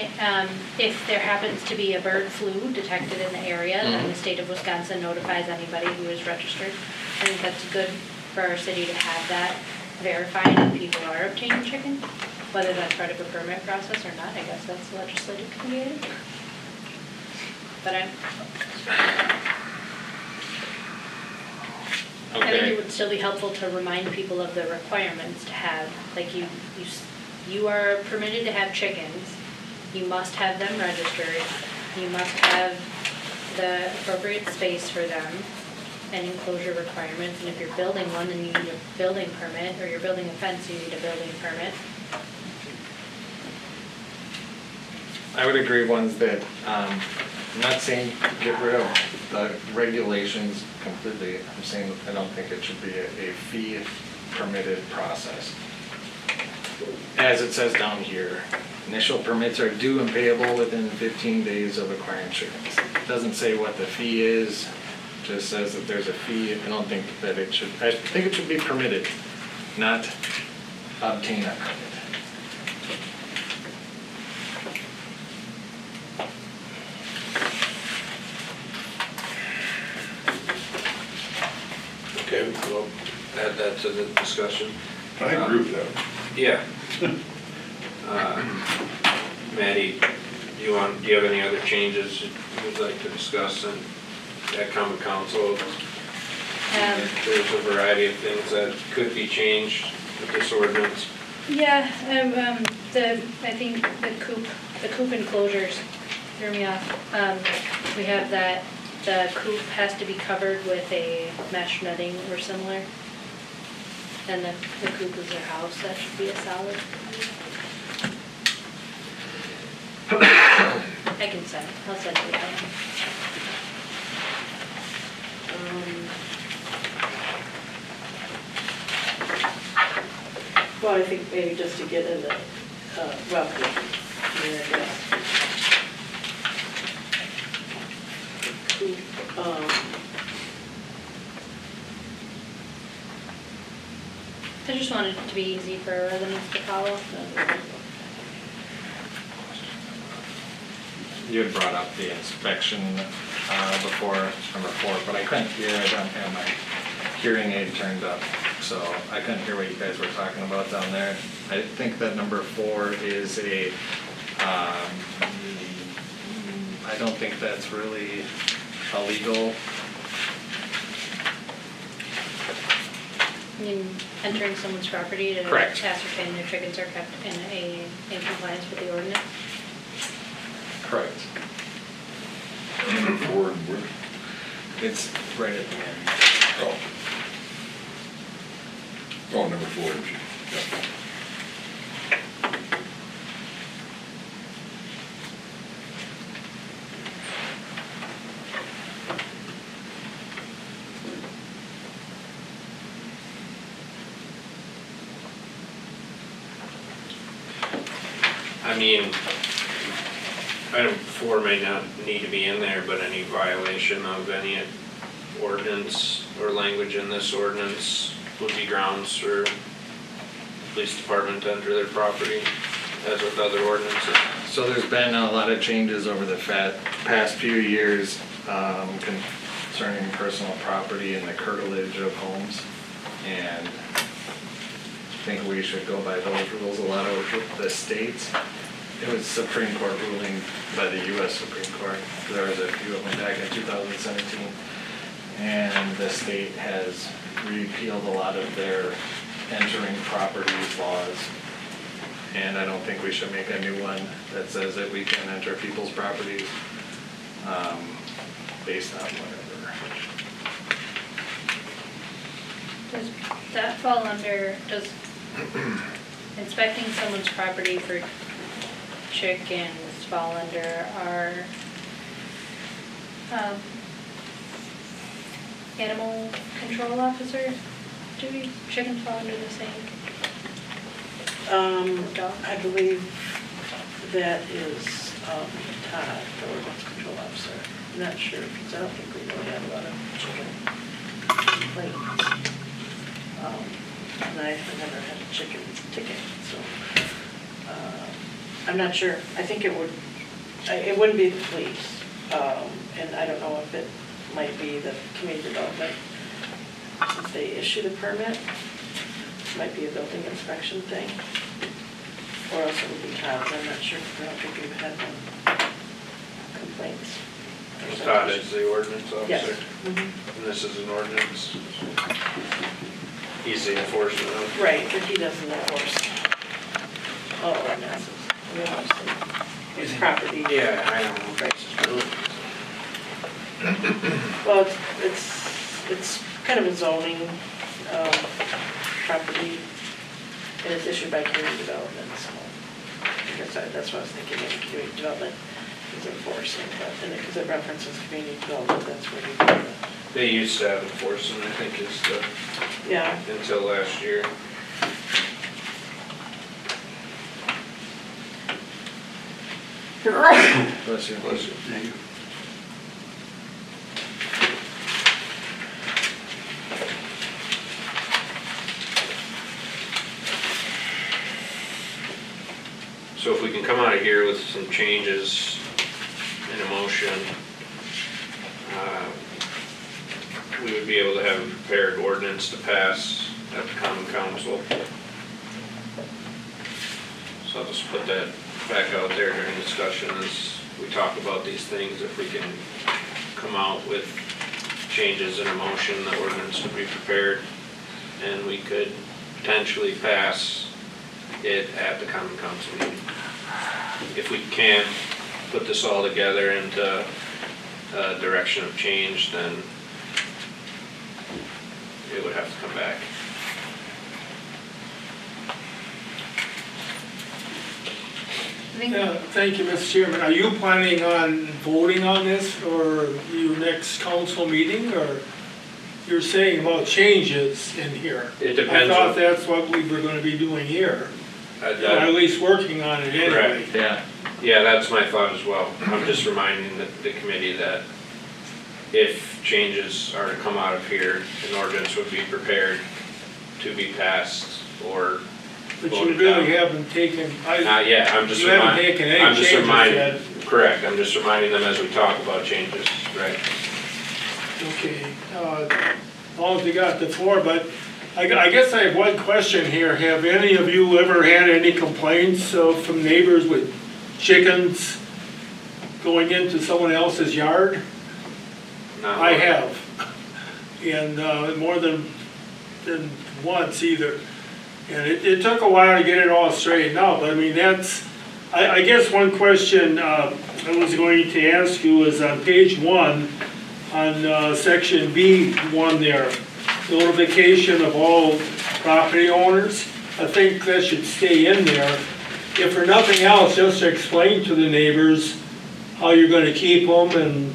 if there happens to be a bird flu detected in the area, then the state of Wisconsin notifies anybody who is registered. I think that's good for our city to have that verified if people are obtaining chicken, whether that's part of a permit process or not, I guess that's legislative creative. But I think it would still be helpful to remind people of the requirements to have, like you are permitted to have chickens, you must have them registered, you must have the appropriate space for them, and enclosure requirements, and if you're building one, then you need a building permit, or you're building a fence, you need a building permit. I would agree ones that, I'm not saying get rid of the regulations completely. I'm saying I don't think it should be a fee permitted process. As it says down here, initial permits are due and payable within 15 days of acquiring chickens. It doesn't say what the fee is, just says that there's a fee. I don't think that it should, I think it should be permitted, not obtain a permit. Okay, we'll add that to the discussion. I agree with that. Yeah. Maddie, do you have any other changes you'd like to discuss at common council? There's a variety of things that could be changed with this ordinance. Yeah, I think the coop enclosures threw me off. We have that the coop has to be covered with a mesh netting or similar. And the coop is their house, that should be a solid. I can send, I'll send you that. Well, I think maybe just to get in the, roughly, I guess. I just wanted it to be easy for residents to follow. You had brought up the inspection before, number 4, but I couldn't hear, I don't have my hearing aid turned up, so I couldn't hear what you guys were talking about down there. I think that number 4 is I don't think that's really illegal. I mean, entering someone's property to Correct. ascertain their chickens are kept in compliance with the ordinance. Correct. Number 4, It's right at the end. oh, Oh, number 4, yeah. I mean, item 4 may not need to be in there, but any violation of any ordinance or language in this ordinance would be grounds for police department to enter their property, as with other ordinances. So there's been a lot of changes over the past few years concerning personal property and the curtilage of homes. And I think we should go by those rules. A lot of the states, it was Supreme Court ruling by the US Supreme Court. There was a few of them back in 2017. And the state has repealed a lot of their entering properties laws. And I don't think we should make a new one that says that we can enter people's properties based on whatever. Does that fall under, does inspecting someone's property for chickens fall under our animal control officer duties? Chickens fall under the same? I believe that is Todd, the ordinance control officer. I'm not sure, because I don't think we really have a lot of chicken complaints. And I've never had a chicken ticket, so I'm not sure. I think it wouldn't be the police, and I don't know if it might be the community development, since they issue the permit. Might be a building inspection thing, or else it would be Todd's. I'm not sure. I don't think we've had complaints. Todd is the ordinance Yes. officer, and this is an ordinance. He's the enforcement of. Right, but he doesn't enforce all ordinances. We mostly, it's property. Yeah, I don't know if that's true. Well, it's kind of a zoning property, and it's issued by community development, so I guess that's what I was thinking, maybe community development is enforcing, but, and because it references community development, that's where you do it. They used to have enforcement, I think, is the, Yeah, until last year. Bless you. Bless you. So if we can come out of here with some changes in a motion, we would be able to have a prepared ordinance to pass at the common council. So I'll just put that back out there during discussion as we talk about these things. If we can come out with changes in a motion, the ordinance would be prepared, and we could potentially pass it at the common council meeting. If we can't put this all together into a direction of change, then it would have to come back. Yeah, thank you, Mr. Chairman. Are you planning on voting on this or your next council meeting, or you're saying about changes in here? It depends I thought on- that's what we were gonna be doing here, or at That- least working on it anyway. Correct. Yeah, Yeah, that's my thought as well. I'm just reminding the committee that if changes are to come out of here, an ordinance would be prepared to be passed or But you voted really down. haven't taken, Not yet, I'm just you haven't reminding. taken any I'm just changes reminding. yet. Correct, I'm just reminding them as we talk about changes, right? Okay, as long as you got the floor, but I guess I have one question here. Have any of you ever had any complaints from neighbors with chickens going into someone else's yard? Not I one. have, and more than once either. And it took a while to get it all straightened out, but I mean, I guess one question I was going to ask you is on page 1, on section B1 there, notification of all property owners. I think that should stay in there. If for nothing else, just to explain to the neighbors how you're gonna keep them and,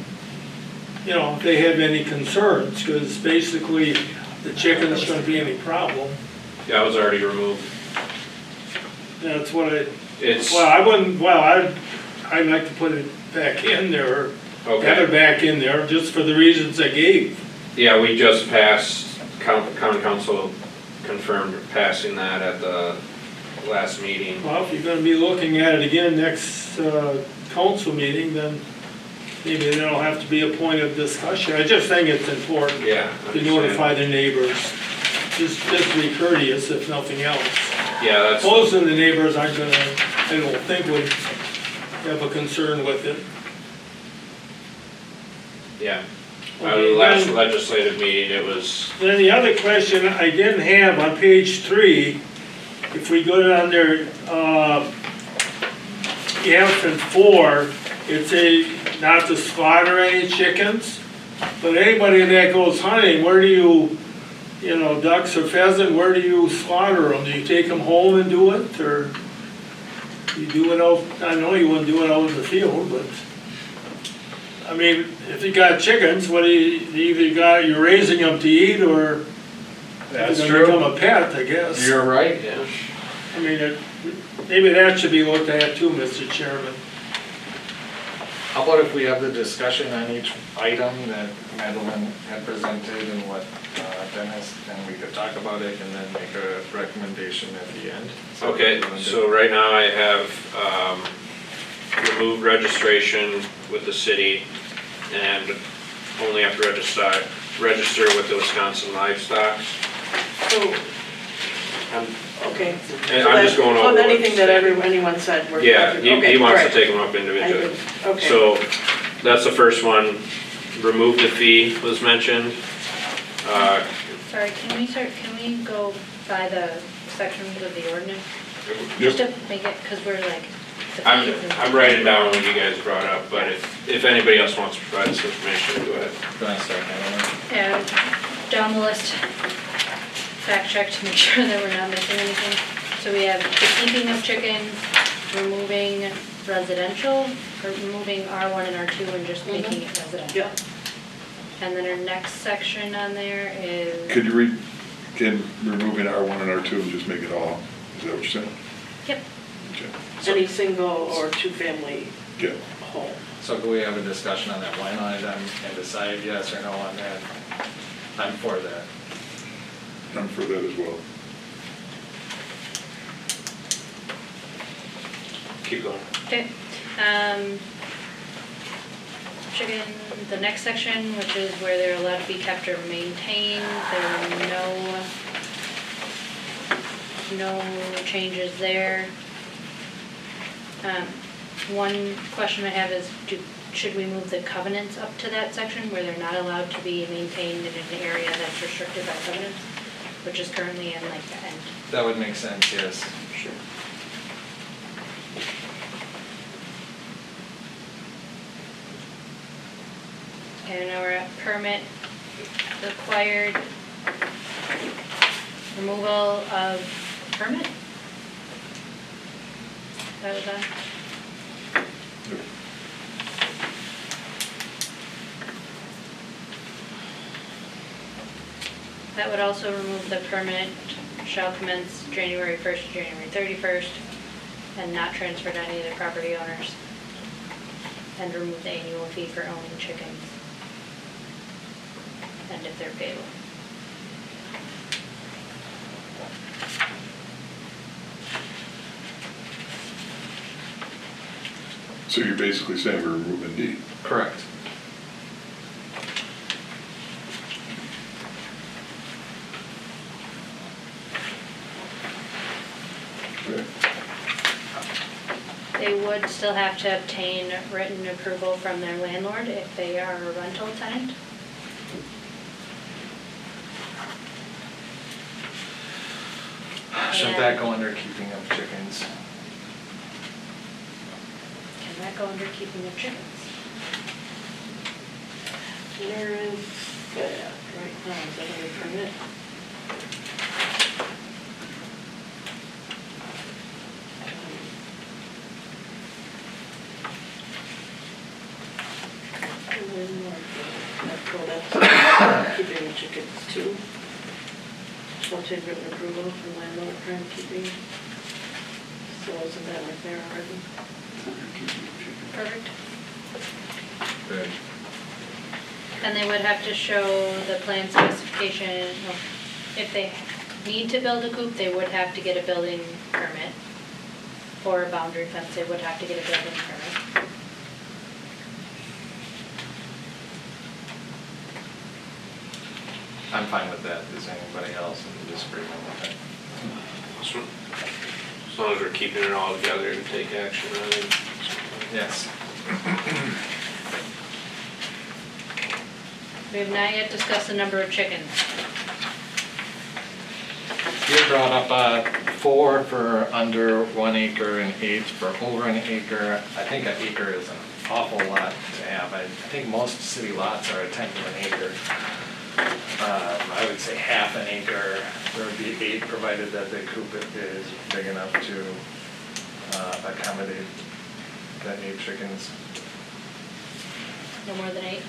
you know, if they have any concerns, because basically the chickens shouldn't be any problem. Yeah, it was already removed. That's what I, It's, well, I wouldn't, well, I'd like to put it back in there, or have it okay. back in there, just for the reasons I gave. Yeah, we just passed, county council confirmed passing that at the last meeting. Well, if you're gonna be looking at it again next, council meeting, then maybe that'll have to be a point of discussion. I just think it's important Yeah. to notify the neighbors. Just be courteous if nothing else. Yeah, that's, Most of the neighbors aren't gonna, I don't think would have a concern with it. yeah. Okay, Last then- legislative meeting, it was, Then the other question I didn't have on page 3, if we go down there, Hampton 4, it's a, not to slaughter any chickens, but anybody that goes hunting, where do you know, ducks or pheasant, where do you slaughter them? Do you take them home and do it, or you do it out, I know you wouldn't do it out in the field, but, I mean, if you got chickens, what do you either you're raising them to eat, or That's they're true. gonna become a pet, I guess. You're right. yeah. I mean, maybe that should be looked at too, Mr. Chairman. How about if we have the discussion on each item that Madeline had presented and what Dennis, and we could talk about it and then make a recommendation at the end? Is that what Okay, you wanna do? so right now I have, removed registration with the city and only have to register with the Wisconsin Livestock. So, I'm- okay. And I'm just going over. Anything that what's- anyone said, we're. Yeah, he okay, wants to right. take them up I individually. would- Okay. So, that's the first one. Remove the fee was mentioned. Sorry, can we go by the sections of the ordinance? Just to make it, because we're like. the fees and- I'm writing down what you guys brought up, but if anybody else wants to provide this information, go ahead. Go ahead, start, Madeline. Yeah, down the list, fact check to make sure that we're not missing anything. So we have the keeping of chickens, removing residential, or removing R1 and R2 and just making it residential. Yep. And then our next section on there is. Could you read, can remove an R1 and R2 and just make it all? Is that what you're saying? Yep. Okay. Any single or two-family Yeah. home. So can we have a discussion on that line item and decide yes or no on that? I'm for that. I'm for that as well. Keep going. Okay. Chicken, the next section, which is where they're allowed to be kept or maintained, there are no changes there. One question I have is, should we move the covenants up to that section where they're not allowed to be maintained in an area that's restricted by covenants, which is currently in like the end? That would make sense, yes. Sure. And now we're at permit required removal of permit? That was on? That would also remove the permit shall commence January 1st to January 31st and not transfer to any of the property owners. And remove the annual fee for owning chickens. And if they're payable. So you're basically saying we're removing D? Correct. Okay. They would still have to obtain written approval from their landlord if they are a rental tenant. Should that go under keeping of chickens? Can that go under keeping of chickens? Where is that right now? Is that under permit? shall take written approval from landlord current keeping. So isn't that right there already? Perfect. Good. And they would have to show the plan specification, well, if they need to build a coop, they would have to get a building permit. Or a boundary fence, they would have to get a building permit. I'm fine with that. Is anybody else in disagreement with that? As long as we're keeping it all together to take action on it. Yes. We have not yet discussed the number of chickens. You brought up 4 for under 1 acre and 8 for over an acre. I think an acre is an awful lot to have. I think most city lots are a tenth of an acre. I would say half an acre. There would be 8 provided that the coop is big enough to accommodate the 8 chickens. No more than 8?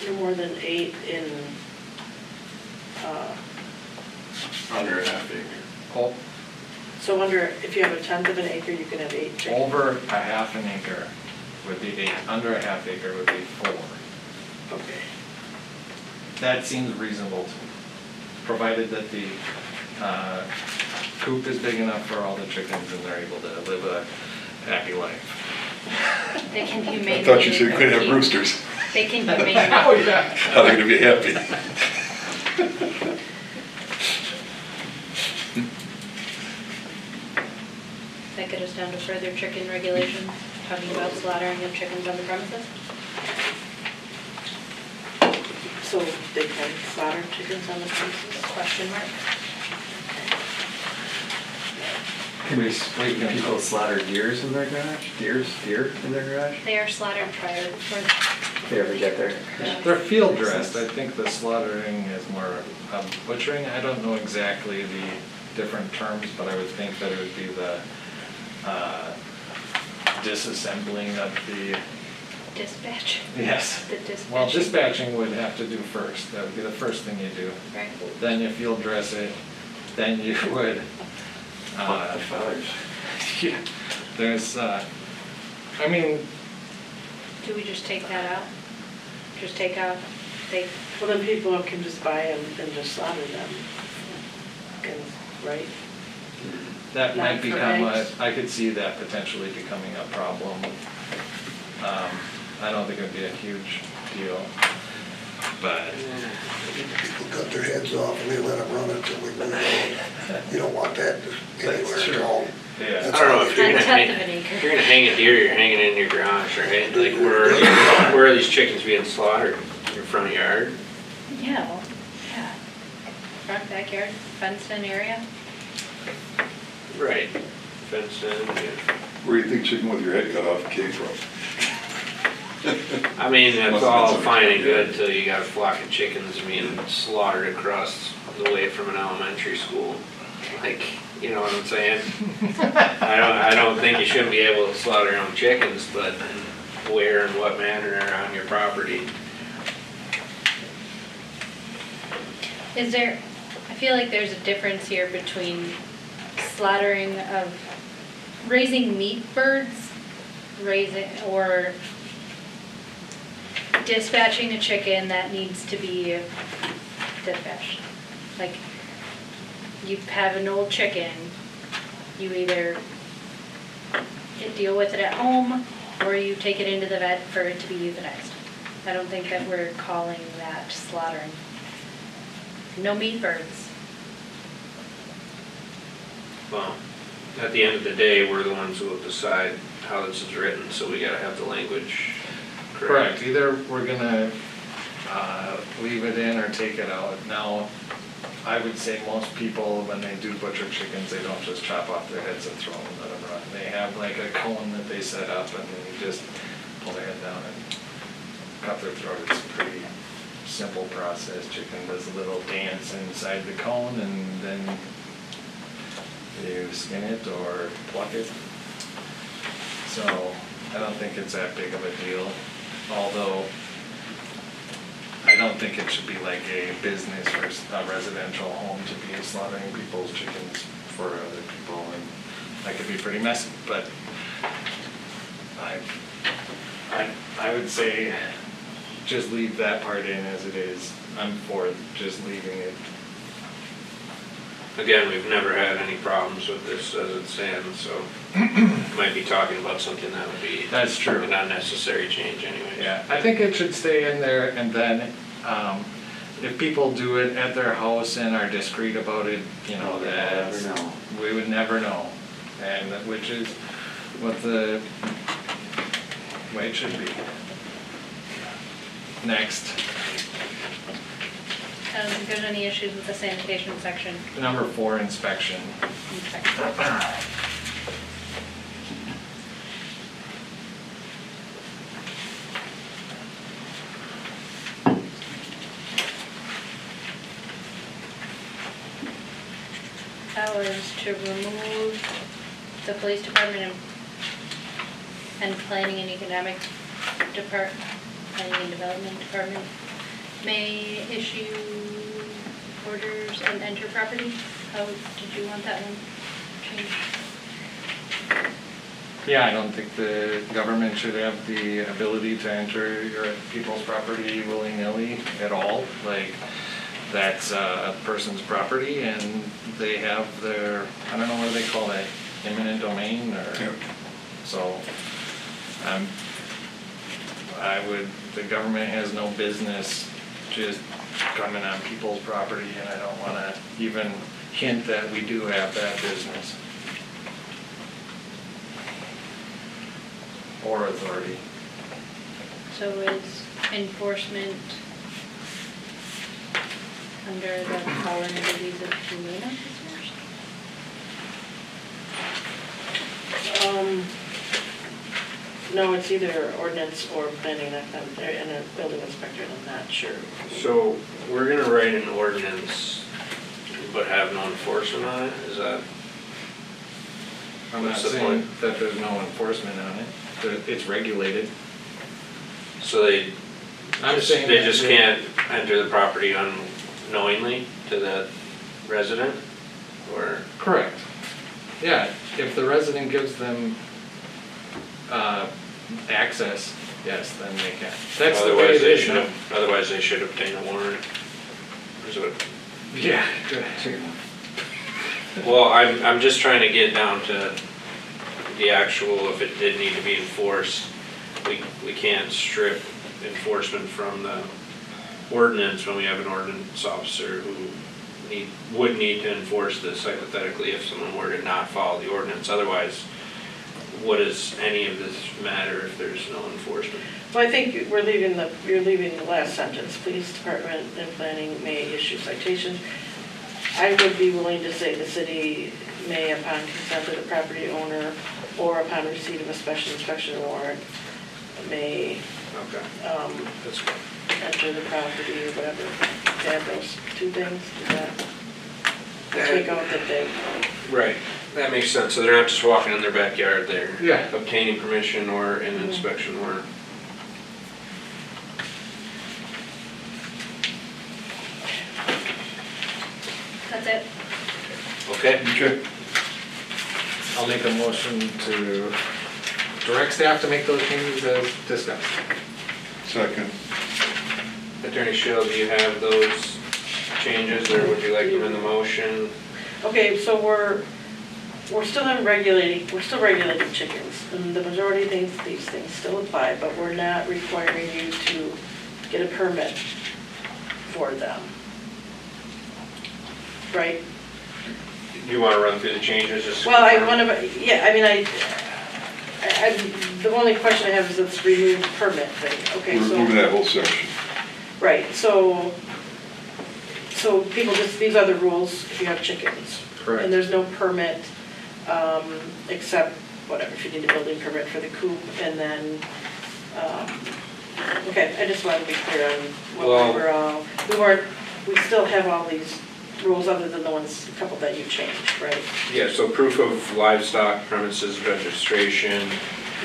No more than 8 in, Under a half acre. Oh, so under, if you have a tenth of an acre, you can have 8 chickens. over a half an acre would be 8. Under a half acre would be 4. Okay. That seems reasonable to me, provided that the coop is big enough for all the chickens and they're able to live a happy life. They can be I maintained. thought you said you couldn't have roosters. They can be maintained. Oh, yeah. How are they gonna be happy? That get us down to further chicken regulations, talking about slaughtering of chickens on the premises. So they can slaughter chickens on the premises? Question mark. Can people slaughter deers in their garage? Deer in their garage? They are slaughtered prior, If they ever get there. They're field dressed. I think the slaughtering is more butchering. I don't know exactly the different terms, but I would think that it would be the disassembling of the, dispatch. yes. The dispatch. Well, dispatching would have to do first. That would be the first thing you do. Right. Then you field dress it, then you would. Yeah, there's, I mean, Do we just take that out? Just take out, Well, then people can just buy them and just slaughter them. And, right? that Not might for become, eggs. I could see that potentially becoming a problem. I don't think it would be a huge deal, but, People cut their heads off and they let them run until they bleed out. You don't want that anywhere That's at true. all. yeah. I don't know if you're a gonna tenth hang, of an if acre. you're gonna hang a deer, you're hanging it in your garage, right? Like where are these chickens being slaughtered? Your front yard? Yeah, well, yeah. Front backyard, fenced in area. Right. Fenced in, yeah. Where do you think chicken with your head cut off came from? I mean, that's Must have all been some fine and kind good of- till you got a flock of chickens being slaughtered across the way from an elementary school. Like, you know what I'm saying? I don't think you shouldn't be able to slaughter your own chickens, but where and what manner are on your property? Is there, I feel like there's a difference here between slaughtering of, raising meat birds, or dispatching a chicken that needs to be dispatched. Like, you have an old chicken, you either deal with it at home, or you take it into the vet for it to be euthanized. I don't think that we're calling that slaughtering. No meat birds. Well, at the end of the day, we're the ones who will decide how this is written, so we gotta have the language correct. Correct, either we're gonna leave it in or take it out. Now, I would say most people, when they do butcher chickens, they don't just chop off their heads and throw them and let them run. They have like a cone that they set up and then you just pull their head down and cut their throat. It's a pretty simple process. Chicken does a little dance inside the cone and then you skin it or pluck it. So I don't think it's that big of a deal, although I don't think it should be like a business or a residential home to be slaughtering people's chickens for other people, and that could be pretty messy, but I would say just leave that part in as it is. I'm for just leaving it. Again, we've never had any problems with this as it stands, so might be talking about something that would be That's true. an unnecessary change anyway. Yeah, I think it should stay in there, and then, if people do it at their house and are discreet about it, you know, that's, Never know. we would never know. And which is what the way it should be. Next, I don't think there's any issues with the sanitation section. number 4, inspection. That was to remove the police department and planning and economic planning and development department may issue orders and enter property. How did you want that one changed? Yeah, I don't think the government should have the ability to enter your people's property willy-nilly at all. Like, that's a person's property and they have their, I don't know, what do they call that, eminent domain or? Yep. So, the government has no business just coming on people's property, and I don't wanna even hint that we do have that business. Or authority. So is enforcement under the power and duties of humane officers? No, it's either ordinance or planning and a building inspector, and I'm not sure. So we're gonna write an ordinance, but have no enforcement on it, is that? I'm not What's the saying point? that there's no enforcement on it, it's regulated. So they I'm saying they that just can't enter the property unknowingly to the resident, or? Correct. Yeah, if the resident gives them, access, yes, then they can. That's the way Otherwise it they is should now. otherwise they should obtain a warrant. Is what- Yeah. Well, I'm just trying to get down to the actual, if it did need to be enforced, we can't strip enforcement from the ordinance when we have an ordinance officer who would need to enforce this hypothetically if someone were to not follow the ordinance. Otherwise, what does any of this matter if there's no enforcement? Well, I think you're leaving the last sentence, police department and planning may issue citations. I would be willing to say the city may, upon consent of the property owner or upon receipt of a special inspection warrant, may Okay, that's good. enter the property or whatever. Add those 2 things, is that? Take out that they, Right, that makes sense. So they're not just walking in their backyard, they're Yeah. obtaining permission or an inspection warrant. That's it. Okay? Okay. I'll make a motion to direct staff to make those changes as discussed. Second. Attorney Schill, do you have those changes, or would you like them in the motion? okay, so we're still regulating chickens, and the majority of these things still apply, but we're not requiring you to get a permit for them. Right? Do you want to run through the changes? Just to Well, I confirm? want to, yeah, I mean, the only question I have is this remove permit thing, okay, We're so. moving that whole section. Right, so people just, these are the rules if you have chickens. Correct. And there's no permit, except, whatever, if you need a building permit for the coop, and then, okay, I just wanted to be clear on what we still have all these rules other than the ones, a couple that you changed, right? Yeah, so proof of livestock premises registration,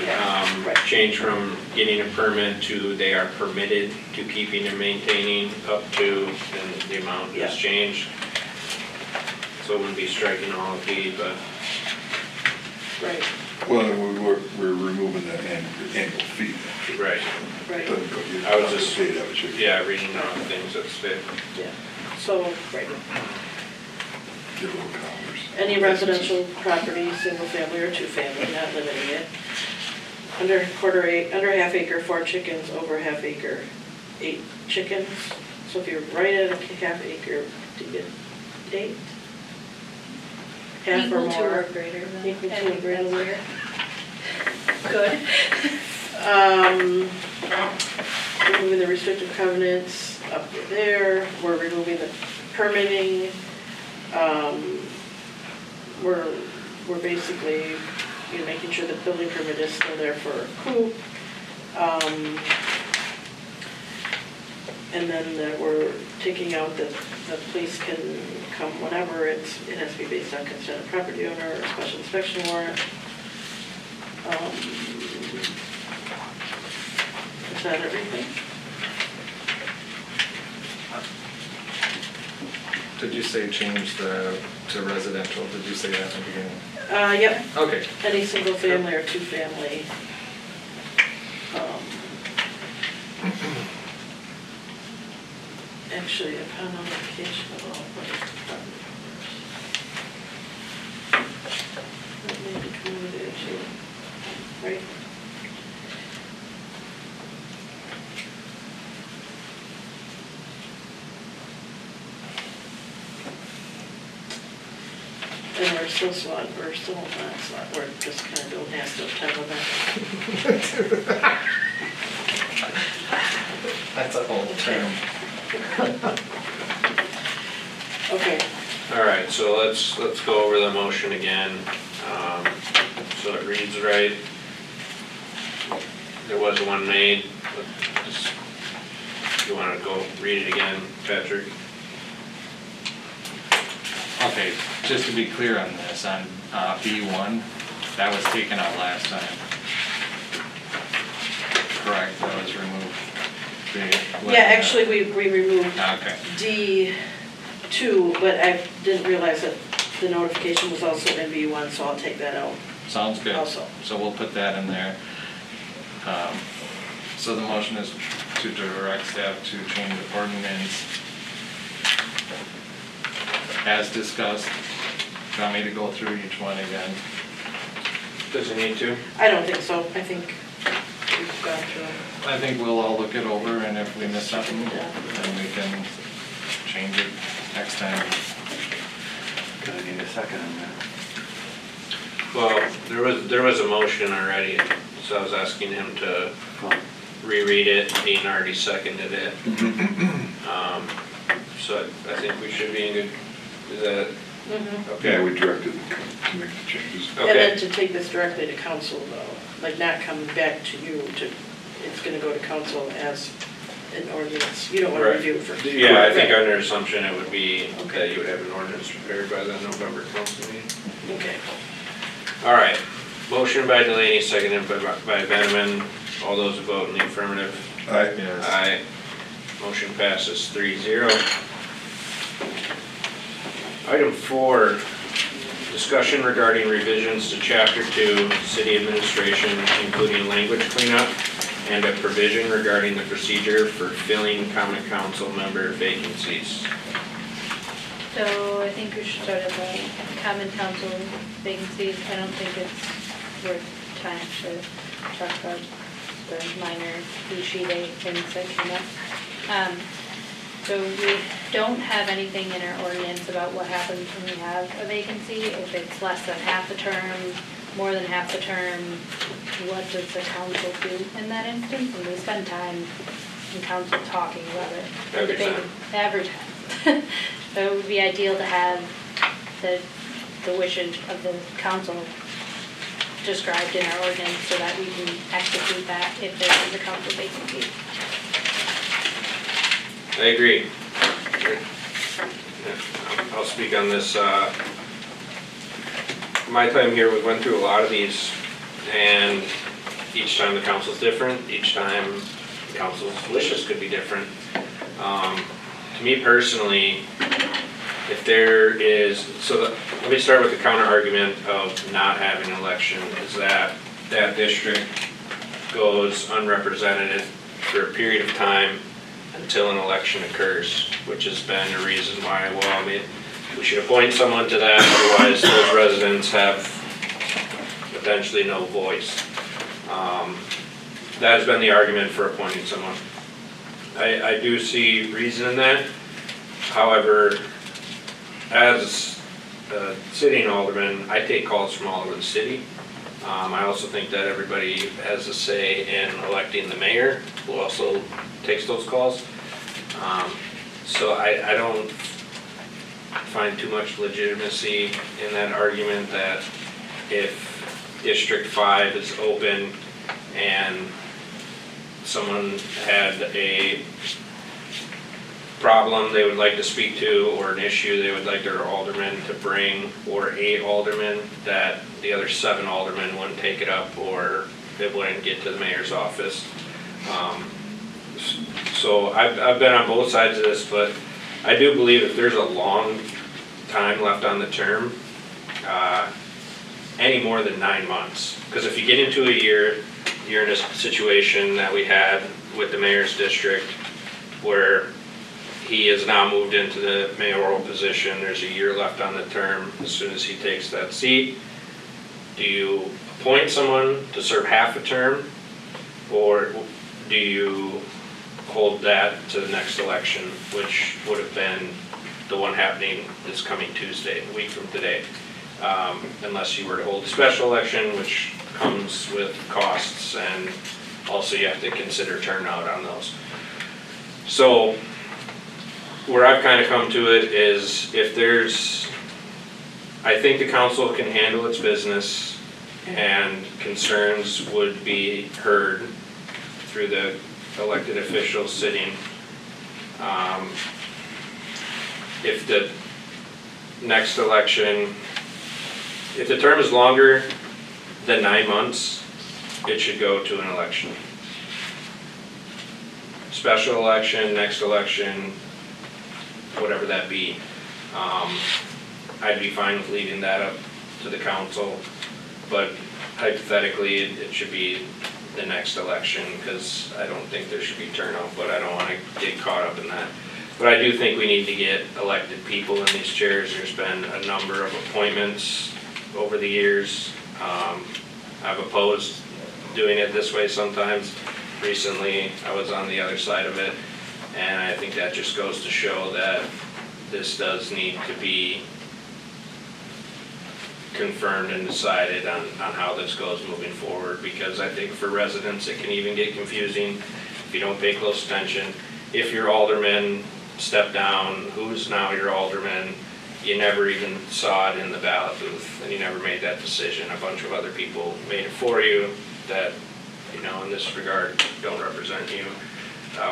Yeah. Right. change from getting a permit to they are permitted to keeping and maintaining up to, and the amount Yeah. has changed. So it wouldn't be striking all of the, but, Right, Well, we're removing that annual fee. right, right, Doesn't go- you I was don't have to just- pay that, but you- yeah, reading off things that's fit. yeah. So, right. Give little collars. Any residential property, single family or two family, not limiting it. Under half acre, 4 chickens, over half acre, 8 chickens. So if you're right at a half acre, do you get 8? Half or Equal to or more. greater than. Equal to I or think greater that's than. weird. Good. Removing the restrictive covenants up to there. We're removing the permitting. We're basically, you know, making sure the building permit is still there for a coop. And then we're taking out that the police can come whenever it has to be based on consent of property owner or special inspection warrant. Is that everything? Did you say change to residential? Did you say that at the beginning? Yep, Okay. any single family or two family. Actually, upon notification of all parties to property owners. That may be communicated to, right? And we're still not slot, we're just kind of don't ask no time on that. That's a whole term. Okay, All right, so let's go over the motion again. So it reads right. There was one made. Just- You want to go read it again, Patrick? Okay, just to be clear on this, on B1, that was taken out last time. Correct, that was removed. yeah, actually, we removed Okay, D2, but I didn't realize that the notification was also in B1, so I'll take that out. sounds good. Also. So we'll put that in there. So the motion is to direct staff to change the ordinance as discussed. Do you want me to go through each one again? Does it need to? I don't think so, I think we've gone through them. I think we'll all look it over, and if we miss something, Yeah. then we can change it next time. Gonna need a second on that. Well, there was a motion already, so I was asking him to reread it. Dean already seconded it. So I think we should be in good, is that, Mhm. okay? Yeah, we directed them to make the changes. And then Okay, to take this directly to council though, like not coming back to you it's gonna go to council as an ordinance. You don't wanna Right. review it first. yeah, I think Right. under assumption it would be Okay. that you would have an ordinance prepared by the November council meeting. Okay. All right, motion by Delaney, seconded by Benjamin. All those who vote in the affirmative? Aye. Yes. Aye. Motion passes 3-0. Item 4, discussion regarding revisions to Chapter 2, City Administration, including language cleanup and a provision regarding the procedure for filling common council member vacancies. So I think we should start at the common council vacancies. I don't think it's worth time to talk about the minor bushy-day things that came up. So we don't have anything in our ordinance about what happens when we have a vacancy. If it's less than half the term, more than half the term, what does the council do in that instance? And we spend time in council talking about it. Every time. Every time. So it would be ideal to have the wishes of the council described in our ordinance so that we can execute that if there is a council vacancy. I agree. I'll speak on this. My time here, we went through a lot of these, and each time the council's different, each time the council's wishes could be different. To me personally, if there is, let me start with the counter argument of not having an election, is that that district goes unrepresented for a period of time until an election occurs, which has been a reason why, well, I mean, we should appoint someone to that, otherwise those residents have potentially no voice. That has been the argument for appointing someone. I do see reason in that. However, as a sitting alderman, I take calls from all over the city. I also think that everybody has a say in electing the mayor, who also takes those calls. So I don't find too much legitimacy in that argument that if District 5 is open and someone had a problem they would like to speak to, or an issue they would like their alderman to bring, or a alderman, that the other 7 aldermen wouldn't take it up, or it wouldn't get to the mayor's office. So I've been on both sides of this, but I do believe if there's a long time left on the term, any more than 9 months, because if you get into a year, you're in a situation that we had with the mayor's district where he has now moved into the mayoral position. There's a year left on the term. As soon as he takes that seat, do you appoint someone to serve half a term, or do you hold that to the next election, which would have been the one happening this coming Tuesday, a week from today? Unless you were to hold a special election, which comes with costs, and also you have to consider turnout on those. So where I've kind of come to it is, if there's, I think the council can handle its business and concerns would be heard through the elected officials sitting. If the next election, if the term is longer than 9 months, it should go to an election. Special election, next election, whatever that be. I'd be fine with leaving that up to the council, but hypothetically, it should be the next election, because I don't think there should be turnout, but I don't want to get caught up in that. But I do think we need to get elected people in these chairs. There's been a number of appointments over the years. I've opposed doing it this way sometimes. Recently, I was on the other side of it, and I think that just goes to show that this does need to be confirmed and decided on how this goes moving forward, because I think for residents, it can even get confusing if you don't pay close attention. If your alderman stepped down, who's now your alderman? You never even saw it in the ballot booth, and you never made that decision. A bunch of other people made it for you that, you know, in this regard, don't represent you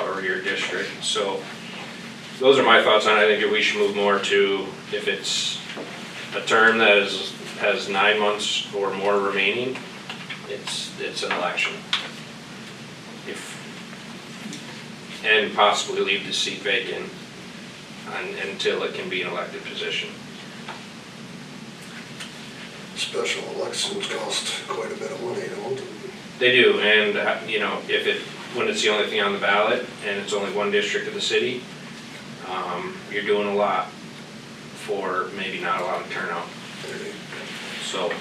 or your district. So those are my thoughts on it. I think that we should move more to, if it's a term that has 9 months or more remaining, it's an election. And possibly leave the seat vacant until it can be an elected position. Special elections cost quite a bit of money, don't they? They do, and you know, when it's the only thing on the ballot and it's only one district of the city, you're doing a lot for maybe not a lot of turnout. So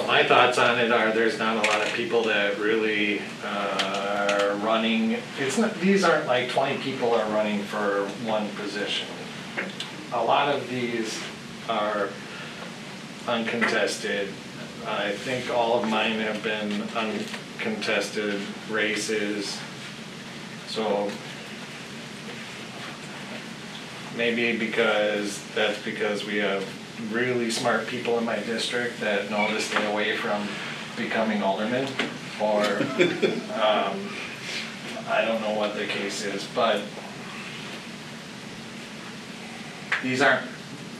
my thoughts on it are, there's not a lot of people that really are running. These aren't like 20 people are running for one position. A lot of these are uncontested. I think all of mine have been uncontested races. So maybe that's because we have really smart people in my district that know to stay away from becoming aldermen, or I don't know what the case is, but these aren't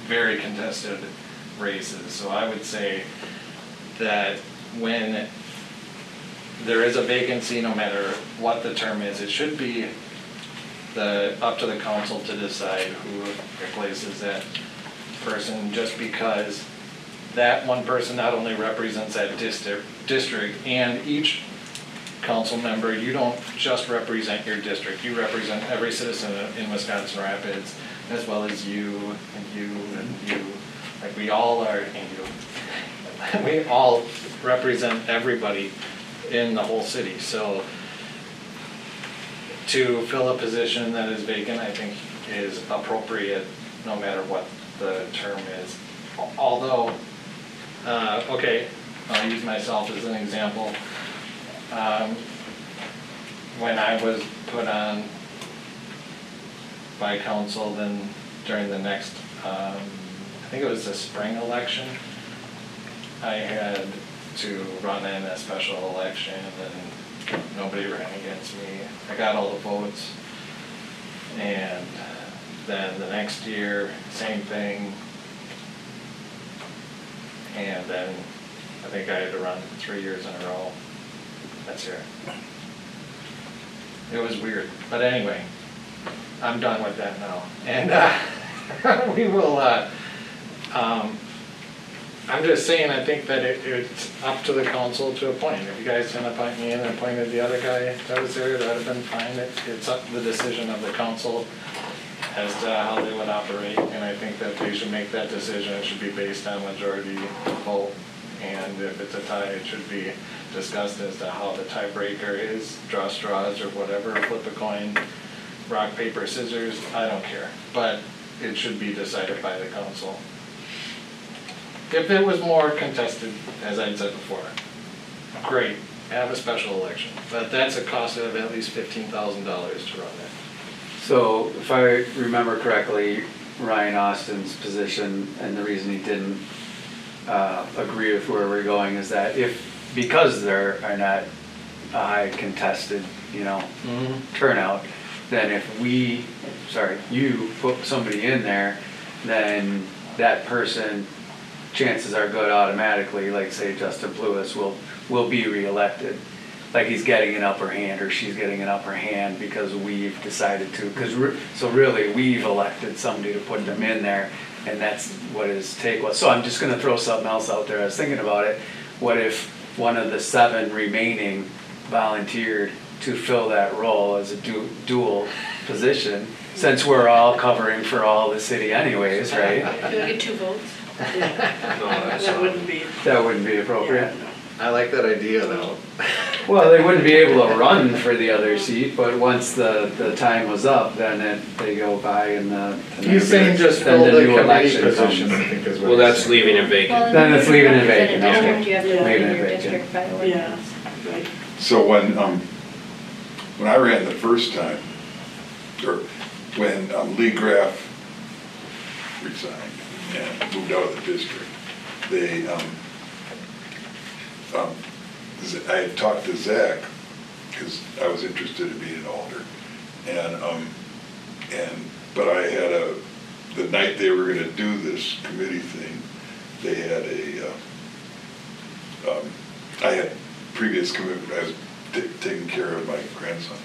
very contested races. So I would say that when there is a vacancy, no matter what the term is, it should be up to the council to decide who replaces that person, just because that one person not only represents that district, and each council member, you don't just represent your district, you represent every citizen in Wisconsin Rapids, as well as you, and you, and you. Like, we all are, and you. We all represent everybody in the whole city, so to fill a position that is vacant, I think is appropriate, no matter what the term is. Although, okay, I'll use myself as an example. When I was put on by council, then during the next, I think it was the spring election, I had to run in a special election and nobody ran against me. I got all the votes. And then the next year, same thing. And then I think I had to run 3 years in a row. That's it. It was weird, but anyway, I'm done with that now. And we will, I'm just saying, I think that it's up to the council to appoint. If you guys can appoint me and appointed the other guy that was there, that'd have been fine. It's up to the decision of the council as to how they would operate, and I think that they should make that decision. It should be based on majority vote, and if it's a tie, it should be discussed as to how the tiebreaker is, draw straws or whatever, flip a coin, rock, paper, scissors, I don't care. But it should be decided by the council. If it was more contested, as I said before, great, have a special election. But that's a cost of at least $15,000 to run it. So if I remember correctly, Ryan Austin's position and the reason he didn't agree with where we're going is that because there are not a high contested, turnout, then if you put somebody in there, then that person, chances are good automatically, like say Justin Pluis will be reelected. Like he's getting an upper hand or she's getting an upper hand because we've decided to, so really we've elected somebody to put them in there, and that's what his take was. So I'm just gonna throw something else out there. I was thinking about it. What if one of the 7 remaining volunteered to fill that role as a dual position, since we're all covering for all the city anyways, right? Do we get 2 votes? Yeah, No, that's, that wouldn't be. That wouldn't be appropriate. Yeah, no. I like that idea though. Well, they wouldn't be able to run for the other seat, but once the time was up, then they go by and the. He's saying just then fill the new committee election position, comes. I think is what. well, he's that's saying. leaving it vacant. Then it's leaving it Within a vacant, okay. district, you have to Yeah. leave Leaving it your vacant. district by Yeah, ordinance. right. So when I ran the first time, or when Lee Graff resigned and moved out of the district, I had talked to Zach, because I was interested in being an alder, but I had the night they were gonna do this committee thing, they had I had previous commitment, I was taking care of my grandson.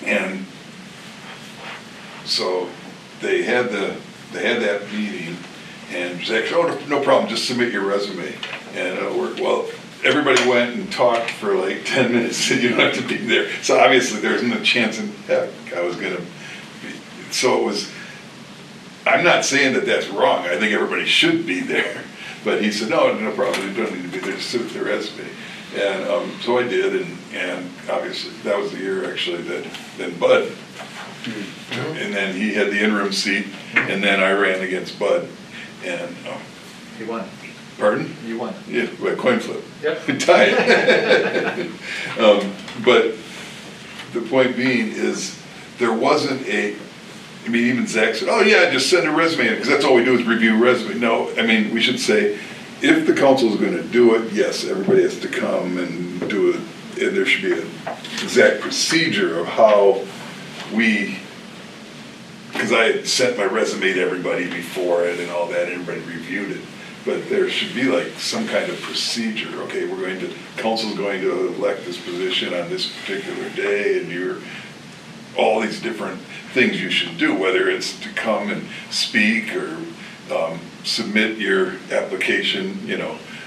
And so they had that meeting, and Zach said, oh, no problem, just submit your resume. And it worked well. Everybody went and talked for like 10 minutes, said you don't have to be there. So obviously there wasn't a chance in heck I was gonna be. So it was, I'm not saying that that's wrong, I think everybody should be there. But he said, no problem, you don't need to be there, just submit the resume. And so I did, and obviously that was the year actually that then Bud, and then he had the interim seat, and then I ran against Bud, and You won. pardon? You won. Yeah, well, coin flip. Yep. Tied. But the point being is there wasn't I mean, even Zach said, oh yeah, just send a resume in, because that's all we do is review resume. No, I mean, we should say, if the council is going to do it, yes, everybody has to come and do it, and there should be an exact procedure of how because I had sent my resume to everybody before it and all that, everybody reviewed it. but there should be like some kind of procedure. Okay, council's going to elect this position on this particular day, and all these different things you should do, whether it's to come and speak or submit your application,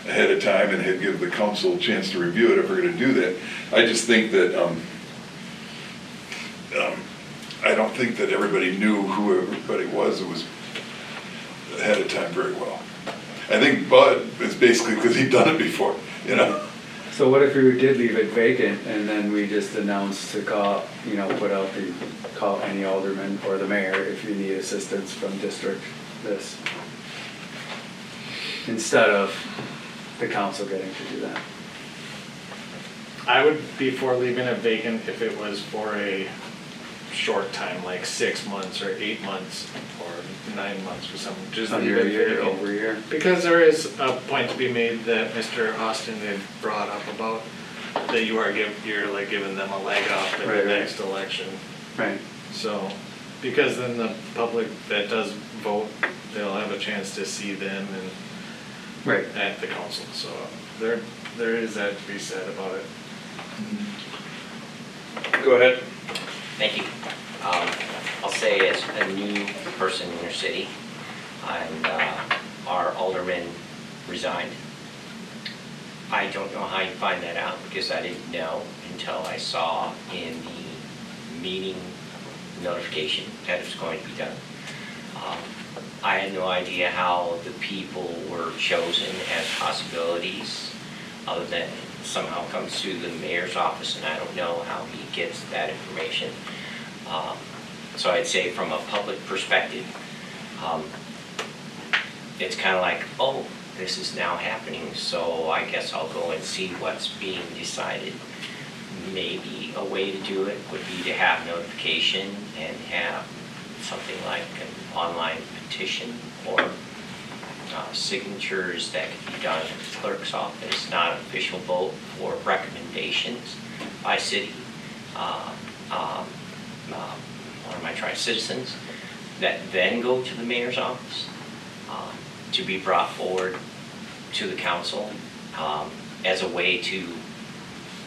ahead of time and give the council a chance to review it if we're gonna do that. I just think that, I don't think that everybody knew who everybody was. It was ahead of time very well. I think Bud is basically because he'd done it before, So what if we did leave it vacant and then we just announced to call any alderman or the mayor if you need assistance from district this? Instead of the council getting to do that. I would be for leaving it vacant if it was for a short time, like 6 months or 8 months or 9 months or something, just leave Under it a year, vacant. over a year. Because there is a point to be made that Mr. Austin had brought up about that you're like giving them a leg up in Right, the right. next election. Right. So, because then the public that does vote, they'll have a chance to see them and Right. at the council, so there is that to be said about it. Go ahead. Thank you. I'll say as a new person in your city, and our alderman resigned. I don't know how you find that out because I didn't know until I saw in the meeting notification that it was going to be done. I had no idea how the people were chosen as possibilities, other than somehow comes through the mayor's office, and I don't know how he gets that information. So I'd say from a public perspective, it's kind of like, oh, this is now happening, so I guess I'll go and see what's being decided. Maybe a way to do it would be to have notification and have something like an online petition or signatures that can be done at the clerk's office, not official vote for recommendations by city, citizens, that then go to the mayor's office to be brought forward to the council as a way to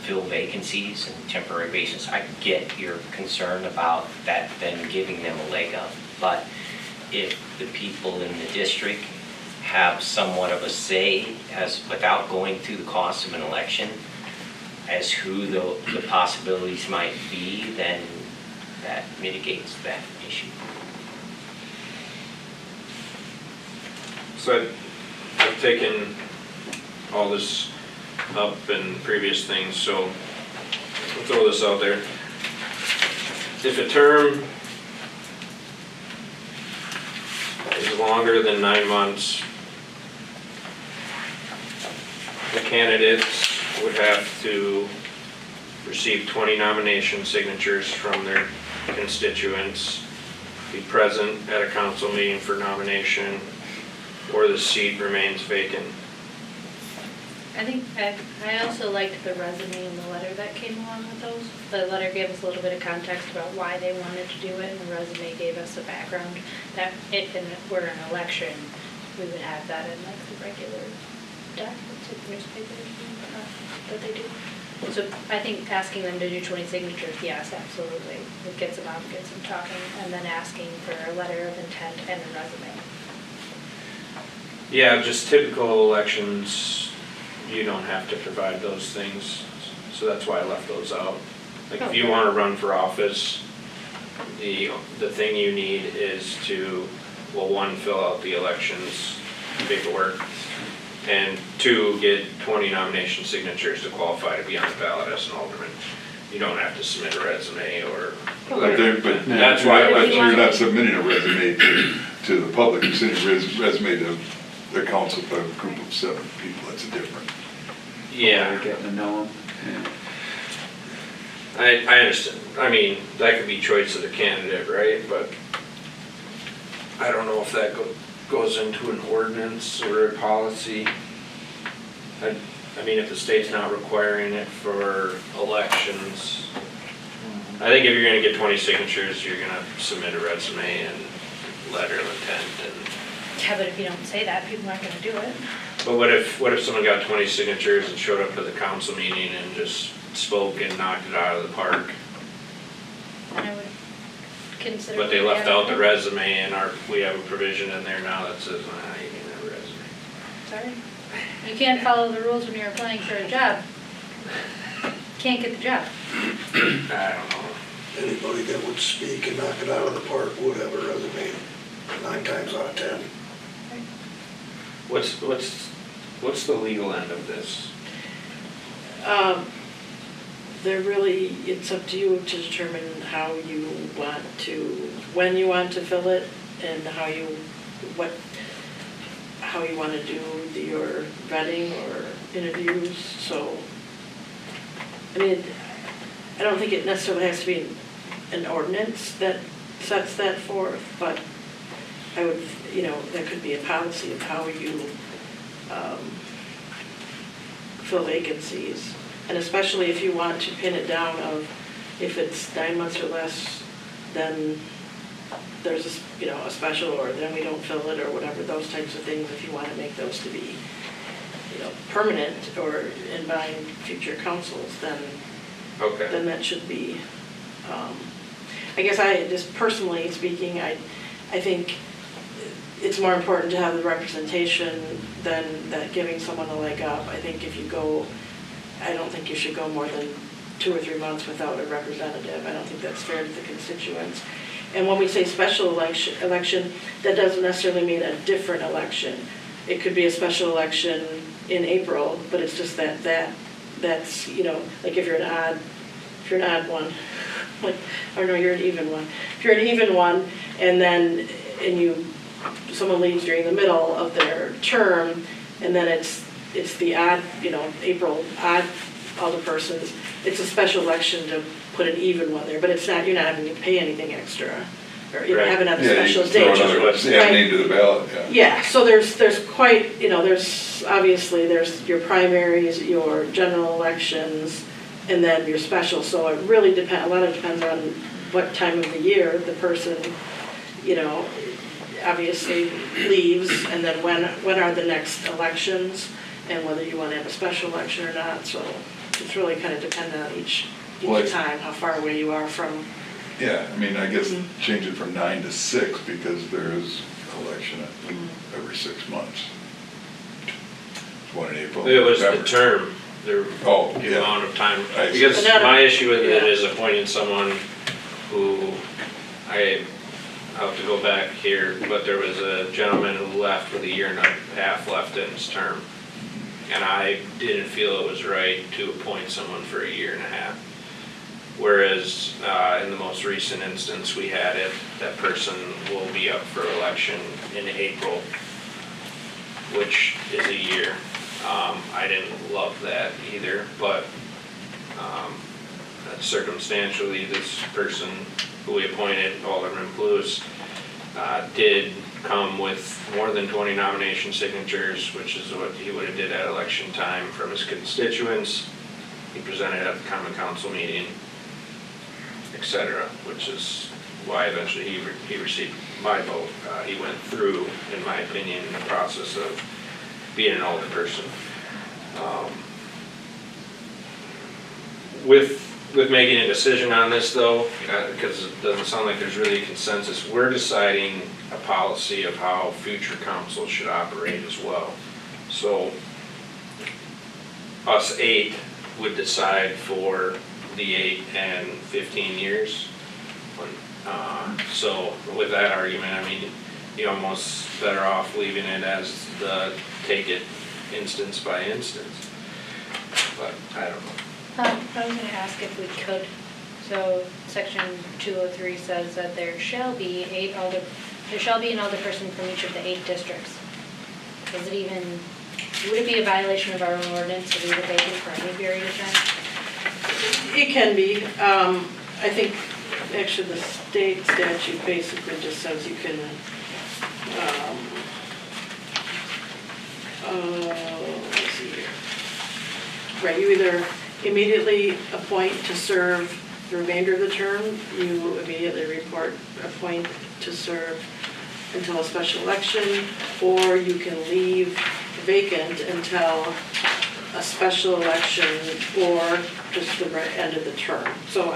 fill vacancies and temporary basis. I get your concern about that then giving them a leg up, but if the people in the district have somewhat of a say as without going through the cost of an election as who the possibilities might be, then that mitigates that issue. So I've taken all this up in previous things, so I'll throw this out there. If a term is longer than 9 months, the candidates would have to receive 20 nomination signatures from their constituents, be present at a council meeting for nomination, or the seat remains vacant. I think, I also liked the resume and the letter that came along with those. The letter gave us a little bit of context about why they wanted to do it, and the resume gave us a background that if we're in an election, we would have that in like the regular documents of the newspapers and whatnot that they do. So I think asking them to do 20 signatures, yes, absolutely. It gets them out, gets them talking, and then asking for a letter of intent and a resume. Yeah, just typical elections, you don't have to provide those things, so that's why I left those out. Like if you Okay. want to run for office, the thing you need is to, well, one, fill out the elections paperwork, and two, get 20 nomination signatures to qualify to be on the ballot as an alderman. You don't have to submit a resume or whatever. But That's why. but you're not submitting a resume to the public, you're sending a resume to the council, a group of 7 people, that's a different. Yeah. Or getting to know them. Yeah. I understand. I mean, that could be choice of the candidate, right? But I don't know if that goes into an ordinance or a policy. I mean, if the state's not requiring it for elections, I think if you're gonna get 20 signatures, you're gonna submit a resume and letter of intent and. Yeah, but if you don't say that, people aren't gonna do it. But what if someone got 20 signatures and showed up to the council meeting and just spoke and knocked it out of the park? And I would consider. But they what left have out the now. resume, and we have a provision in there now that says, nah, you can have a resume. Sorry. You can't follow the rules when you're applying for a job. Can't get the job. I don't know. Anybody that would speak and knock it out of the park would have a resume, 9 times out of 10. What's the legal end of this? They're really, it's up to you to determine how you want to, when you want to fill it, and how you want to do your vetting or interviews, so. I mean, I don't think it necessarily has to be an ordinance that sets that forth, but I would, there could be a policy of how you fill vacancies. And especially if you want to pin it down of, if it's 9 months or less, then there's a special, or then we don't fill it, or whatever, those types of things, if you want to make those to be, permanent or in buying future councils, then Okay. that should be, I guess just personally speaking, I think it's more important to have the representation than that giving someone a leg up. I think if you go, I don't think you should go more than 2 or 3 months without a representative. I don't think that's fair to the constituents. And when we say special election, that doesn't necessarily mean a different election. It could be a special election in April, but it's just that's, like if you're an odd one, like, or no, you're an even one. If you're an even one, and someone leaves during the middle of their term, and then it's the odd, April odd alderpersons, it's a special election to put an even one there, but it's not, you're not having to pay anything extra, or you Right. haven't had a Yeah, you special can date. throw another Right. avenue to the ballot, yeah. Yeah, so there's quite, there's obviously your primaries, your general elections, and then your special. So it really depends, a lot of it depends on what time of the year the person, obviously leaves, and then when are the next elections, and whether you want to have a special election or not. So it's really kind of dependent on each Well, time, how far away you are from. Yeah, I mean, I guess change it from 9 to 6 because there is election every 6 months. It's one in April. It was the November. term, the Yeah. amount of time. I see. Because But not a- my issue with it yeah. is appointing someone who, I'll have to go back here, but there was a gentleman who left with 1.5 years left in his term. And I didn't feel it was right to appoint someone for 1.5 years. Whereas in the most recent instance we had it, that person will be up for election in April, which is a year. I didn't love that either, but circumstantially, this person who we appointed, Alderman Plus, did come with more than 20 nomination signatures, which is what he would have did at election time from his constituents. He presented at the common council meeting, etc., which is why eventually he received my vote. He went through, in my opinion, the process of being an alderperson. With making a decision on this though, because it doesn't sound like there's really a consensus, we're deciding a policy of how future councils should operate as well. So us 8 would decide for the 8 and 15 years. So with that argument, I mean, you're almost better off leaving it as the take it instance by instance. But I don't know. I was gonna ask if we could, so section 203 says that there shall be an alderperson from each of the 8 districts. Would it be a violation of our own ordinance to leave it vacant for any period of time? It can be. I think, actually, the state statute basically just says you can, let's see here. Right, you either immediately appoint to serve the remainder of the term, you immediately appoint to serve until a special election, or you can leave vacant until a special election or just the end of the term. So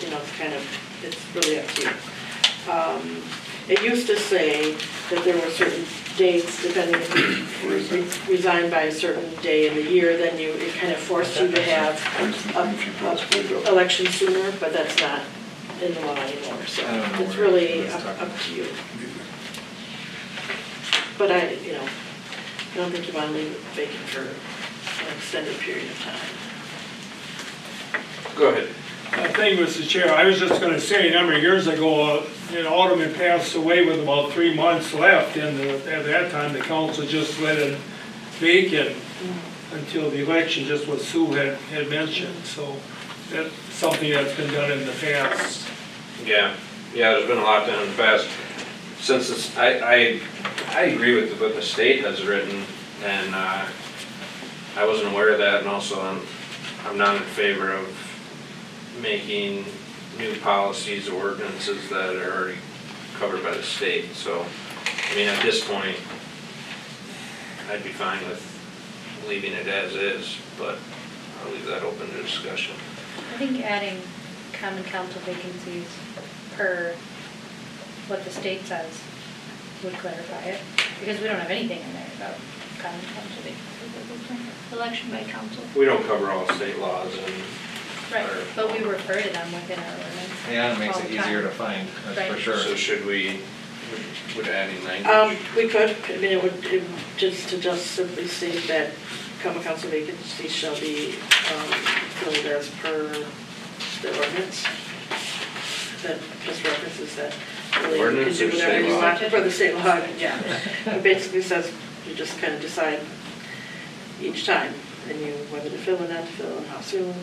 it's kind of, it's really up to you. It used to say that there were certain dates, depending if you resigned by a certain day in the year, then it kind of forced you to have a election sooner, but that's not in the law anymore, so I don't know it's where really it's talking up to you. But I don't think you want to leave it vacant for an extended period of time. Go ahead. Thank you, Mr. Chair. I was just gonna say, a number of years ago, an alderman passed away with about 3 months left, and at that time, the council just let it vacant until the election, just what Sue had mentioned, so that's something that's been done in the past. Yeah, there's been a lot done in the past. Since this, I agree with what the state has written, and I wasn't aware of that, and also I'm not in favor of making new policies or ordinances that are already covered by the state. So, I mean, at this point, I'd be fine with leaving it as is, but I'll leave that open to discussion. I think adding common council vacancies per what the state says would clarify it, because we don't have anything in there about common council vacancies. Election by council. We don't cover all state laws, and Right, but we refer to them within our ordinance. Yeah, it makes all it the time. easier to find, that's for Right. sure. so should we, would adding language? We could, I mean, it would just simply state that common council vacancies shall be filled as per the ordinance. That just references that really you can Ordinance do or whatever state you law? want for the state law, yeah. It basically says you just kind of decide each time, and whether to fill or not to fill and how soon.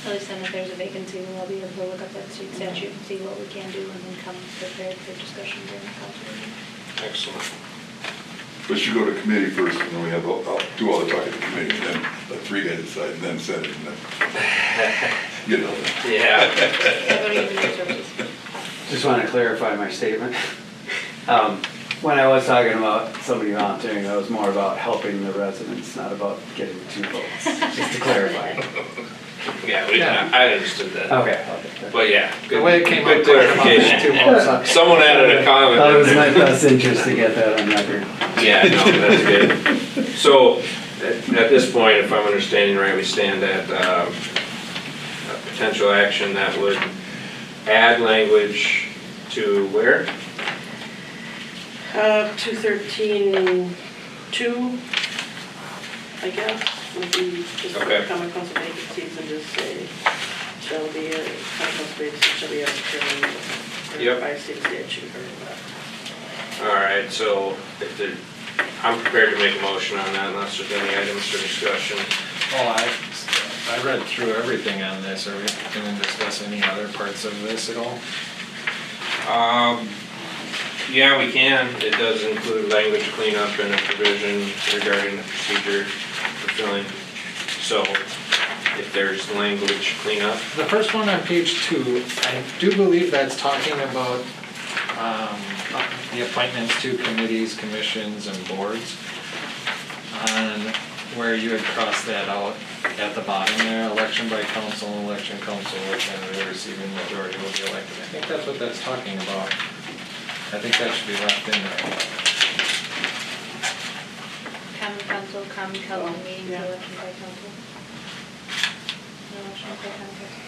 At least then if there's a vacancy, we'll be able to look up that state statute and see what we can do and then come prepared for discussion during the council meeting. Excellent. But you go to committee first, and then we have, I'll do all the talking to committee, and then let 3 guys decide, and then Senate, and then get it all done. Yeah. How about human resources? Just want to clarify my statement. When I was talking about somebody volunteering, that was more about helping the residents, not about getting 2 votes, just to clarify. Yeah, I understood that. Okay. But yeah, The way it came good out clear about the clarification. 2 votes, huh? Someone added a comment. Thought it was in in my there. best interest to get that on record. Yeah, no, that's good. So, at this point, if I'm understanding right, we stand at a potential action that would add language to where? 213.2, I guess, would be just Okay. common council vacancies and just say, shall be a common council vacancy shall be determined Yep. by state statute or whatever. All right, so I'm prepared to make a motion on that unless there's any items for discussion. Oh, I read through everything on this. Are we going to discuss any other parts of this at all? Yeah, we can. It does include language cleanup and a provision regarding the procedure for filling. So if there's language cleanup, The first one on page 2, I do believe that's talking about the appointments to committees, commissions, and boards. On where you had crossed that out at the bottom there, election by council, election council, candidate receiving majority will be elected. I think that's what that's talking about. I think that should be left in there. Common council meetings, yeah. election by council. Election by common council.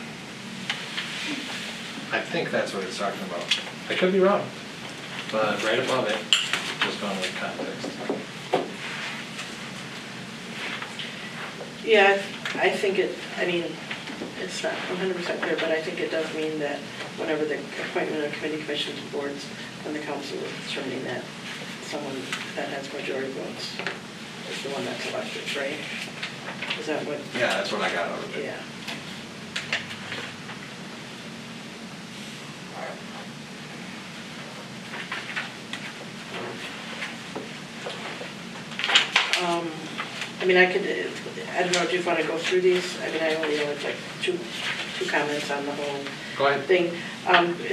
I think that's what it's talking about. I could be wrong, but right above it, just going with context. Yeah, I think it's not 100% clear, but I think it does mean that whenever the appointment of committee, commissions, and boards, then the council is determining that someone that has majority votes is the one that's elected, right? Is that what? Yeah, that's what I got out of it. Yeah. I don't know, do you want to go through these? I mean, I only know it's like two comments on the whole Go ahead. thing. In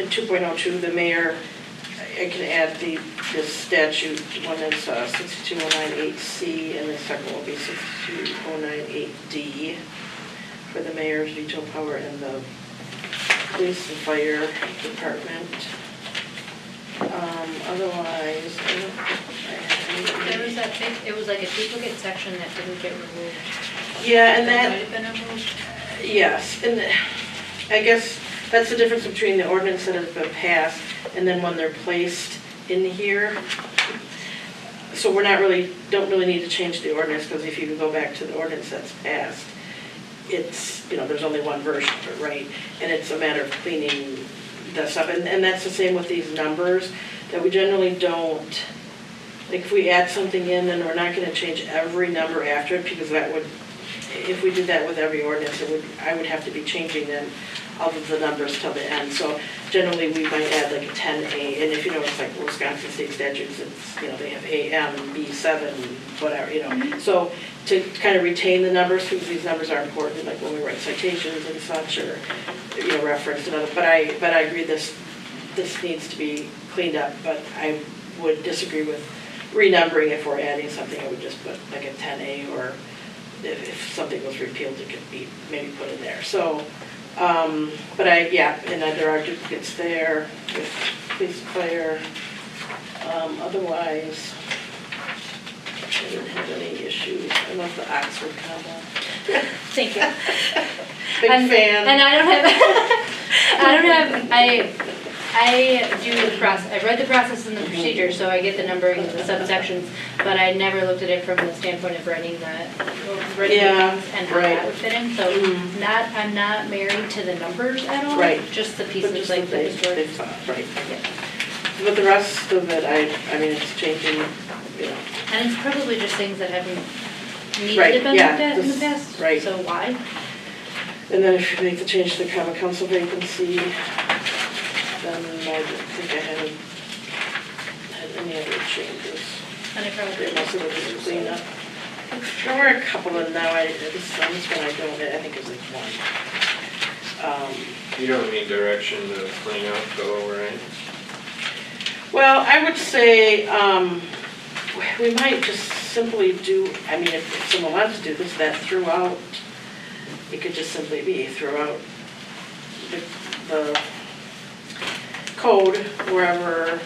2.02, the mayor, I can add this statute, one is 62098C, and the second will be 62098D for the mayor's veto power in the police and fire department. Otherwise, I don't think I have There was any. that big, it was like a duplicate section that didn't get removed. Yeah, and That that. might have been removed. Yes, and I guess that's the difference between the ordinance that has been passed and then when they're placed in here. So we're not really, don't really need to change the ordinance, because if you go back to the ordinance that's passed, it's, there's only one version of it, right? And it's a matter of cleaning this up, and that's the same with these numbers, that we generally don't, like if we add something in, then we're not gonna change every number after it, because that would, if we did that with every ordinance, I would have to be changing then all of the numbers till the end. So generally, we might add like a 10A, and if you know, it's like Wisconsin state statutes, it's, they have AM, B7, whatever, So to kind of retain the numbers, because these numbers are important, like when we write citations and such, or, reference and other, but I agree this needs to be cleaned up, but I would disagree with renumbering. If we're adding something, I would just put like a 10A, or if something was repealed, it could be maybe put in there. So, and there are duplicates there with police and fire. Otherwise, I didn't have any issues. I love the Oxford comma. Thank you. Big fan. And I do the process, I read the process and the procedure, so I get the numbering of the subsections, but I never looked at it from the standpoint of writing the Yeah, things and how right. that would fit in. So I'm not married to the numbers at all. Right. Just the But pieces just like the they historic. thought, right. Yeah. But the rest of it, I mean, it's changing, And it's probably just things that haven't needed Right, to been yeah, looked at in the this- past. right. So why? And then if you make the change to the common council vacancy, then I don't think I had any other changes. And I probably. They must have just cleaned up. There were a couple, and now this one I don't, I think it's like one. You don't need direction to clean up though, right? Well, I would say, we might just simply do, I mean, if someone wants to do this, that throughout, it could just simply be throughout the code, wherever,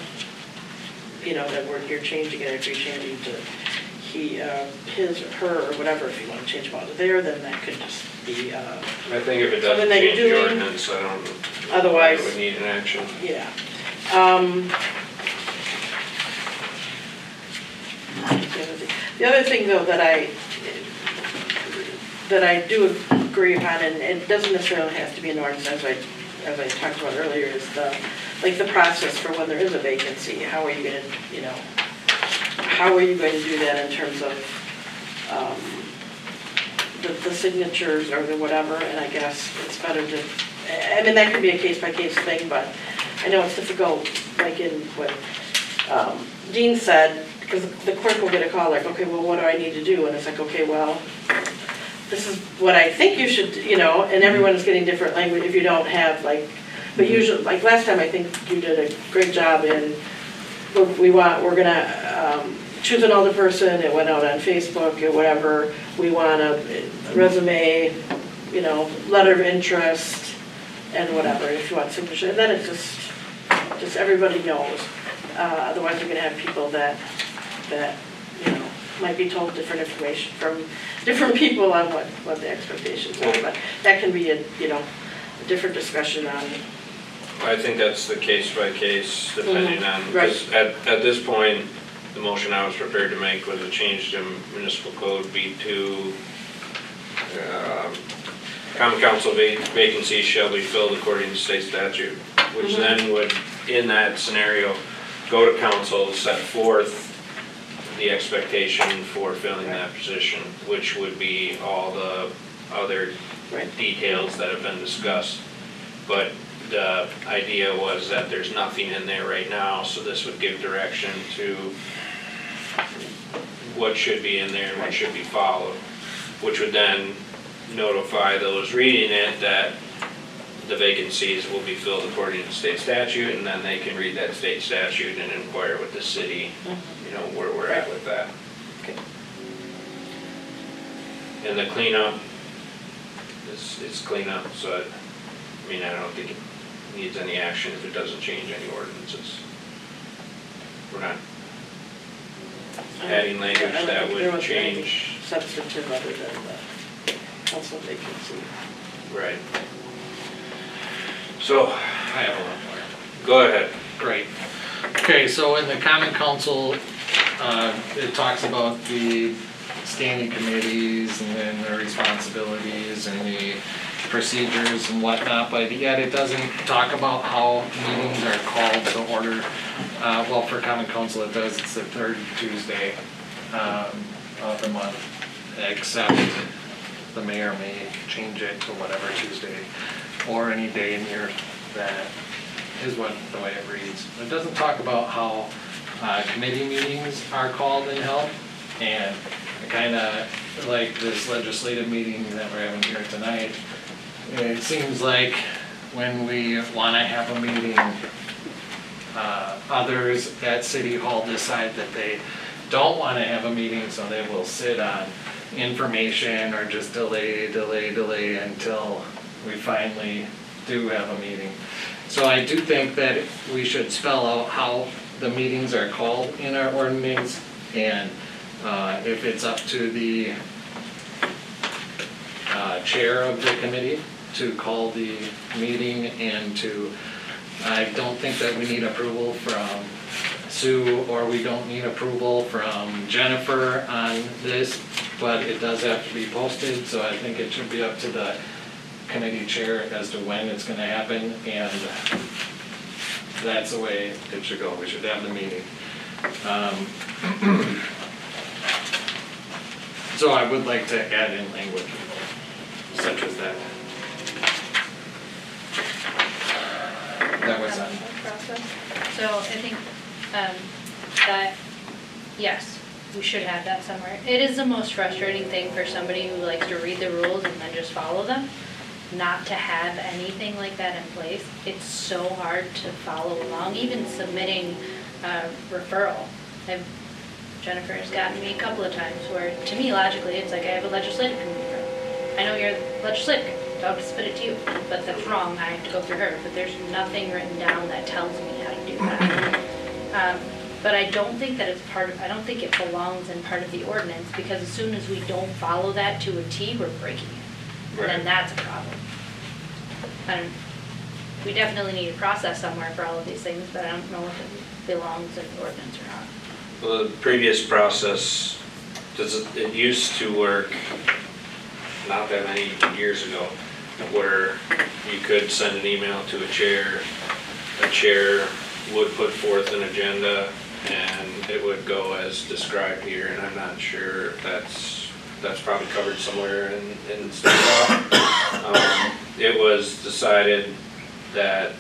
that word, you're changing it, if you're changing to he, his, or her, or whatever, if you want to change them out of there, then that could just be, I think if it doesn't Something that you're change the doing, ordinance, I don't. otherwise- It would need an action. yeah. The other thing, though, that I do agree upon, and it doesn't necessarily have to be an ordinance, as I talked about earlier, is the process for when there is a vacancy. How are you going to, how are you going to do that in terms of the signatures or the whatever? And I guess it's better to, I mean, that could be a case-by-case thing, but I know it's difficult, like in what Dean said, because the clerk will get a call like, okay, well, what do I need to do? And it's like, okay, well, this is what I think you should, and everyone is getting different language if you don't have but usually, like last time, I think you did a great job in, we're gonna choose an older person, it went out on Facebook or whatever, we want a resume, letter of interest, and whatever, if you want signature, and then it's just everybody knows. Otherwise, you're gonna have people that might be told different information from different people on what the expectations are, but that can be a different discussion on. I think that's the case by case, depending on, right. because at this point, the motion I was prepared to make was a change to municipal code B2. Common council vacancies shall be filled according to state statute, which then would, in that scenario, go to council, set forth the expectation for filling that position, which would be all the other Right. details that have been discussed. But the idea was that there's nothing in there right now, so this would give direction to what should be in there and what should be followed, which would then notify those reading it that the vacancies will be filled according to state statute, and then they can read that state statute and inquire with the city, you know, where we're at with that. Okay. And the cleanup, it's cleanup, so I mean, I don't think it needs any action if it doesn't change any ordinances. We're not adding language I don't that think there would was anything change. substantive other than the council vacancy. Right. So, I have a lot more. go ahead. Great. Okay, so in the common council, it talks about the standing committees and then their responsibilities and the procedures and whatnot, but yet it doesn't talk about how meetings are called to order. Well, for common council it does, it's the third Tuesday of the month, except the mayor may change it to whatever Tuesday or any day in year that is what, the way it reads. It doesn't talk about how committee meetings are called and held, and kind of like this legislative meeting that we're having here tonight. It seems like when we want to have a meeting, others at City Hall decide that they don't want to have a meeting, so they will sit on information or just delay until we finally do have a meeting. So I do think that we should spell out how the meetings are called in our ordinance, and if it's up to the chair of the committee to call the meeting and to, I don't think that we need approval from Sue, or we don't need approval from Jennifer on this, but it does have to be posted, so I think it should be up to the committee chair as to when it's gonna happen, and that's the way it should go. We should have the meeting. So I would like to add in language such as that. That was on. Process. So I think that, yes, we should have that somewhere. It is the most frustrating thing for somebody who likes to read the rules and then just follow them, not to have anything like that in place. It's so hard to follow along, even submitting a referral. Jennifer has gotten me a couple of times where, to me, logically, it's like I have a legislative committee referral. I know you're legislative committee, so I'll just spit it to you, but that's wrong, I have to go through her, but there's nothing written down that tells me how to do that. But I don't think that it's part of, I don't think it belongs in part of the ordinance, because as soon as we don't follow that to a T, we're breaking it. And then Right. that's a problem. And we definitely need a process somewhere for all of these things, but I don't know if it belongs in the ordinance or not. Well, the previous process, it used to work not that many years ago, where you could send an email to a chair would put forth an agenda, and it would go as described here, and I'm not sure if that's probably covered somewhere in state law. It was decided that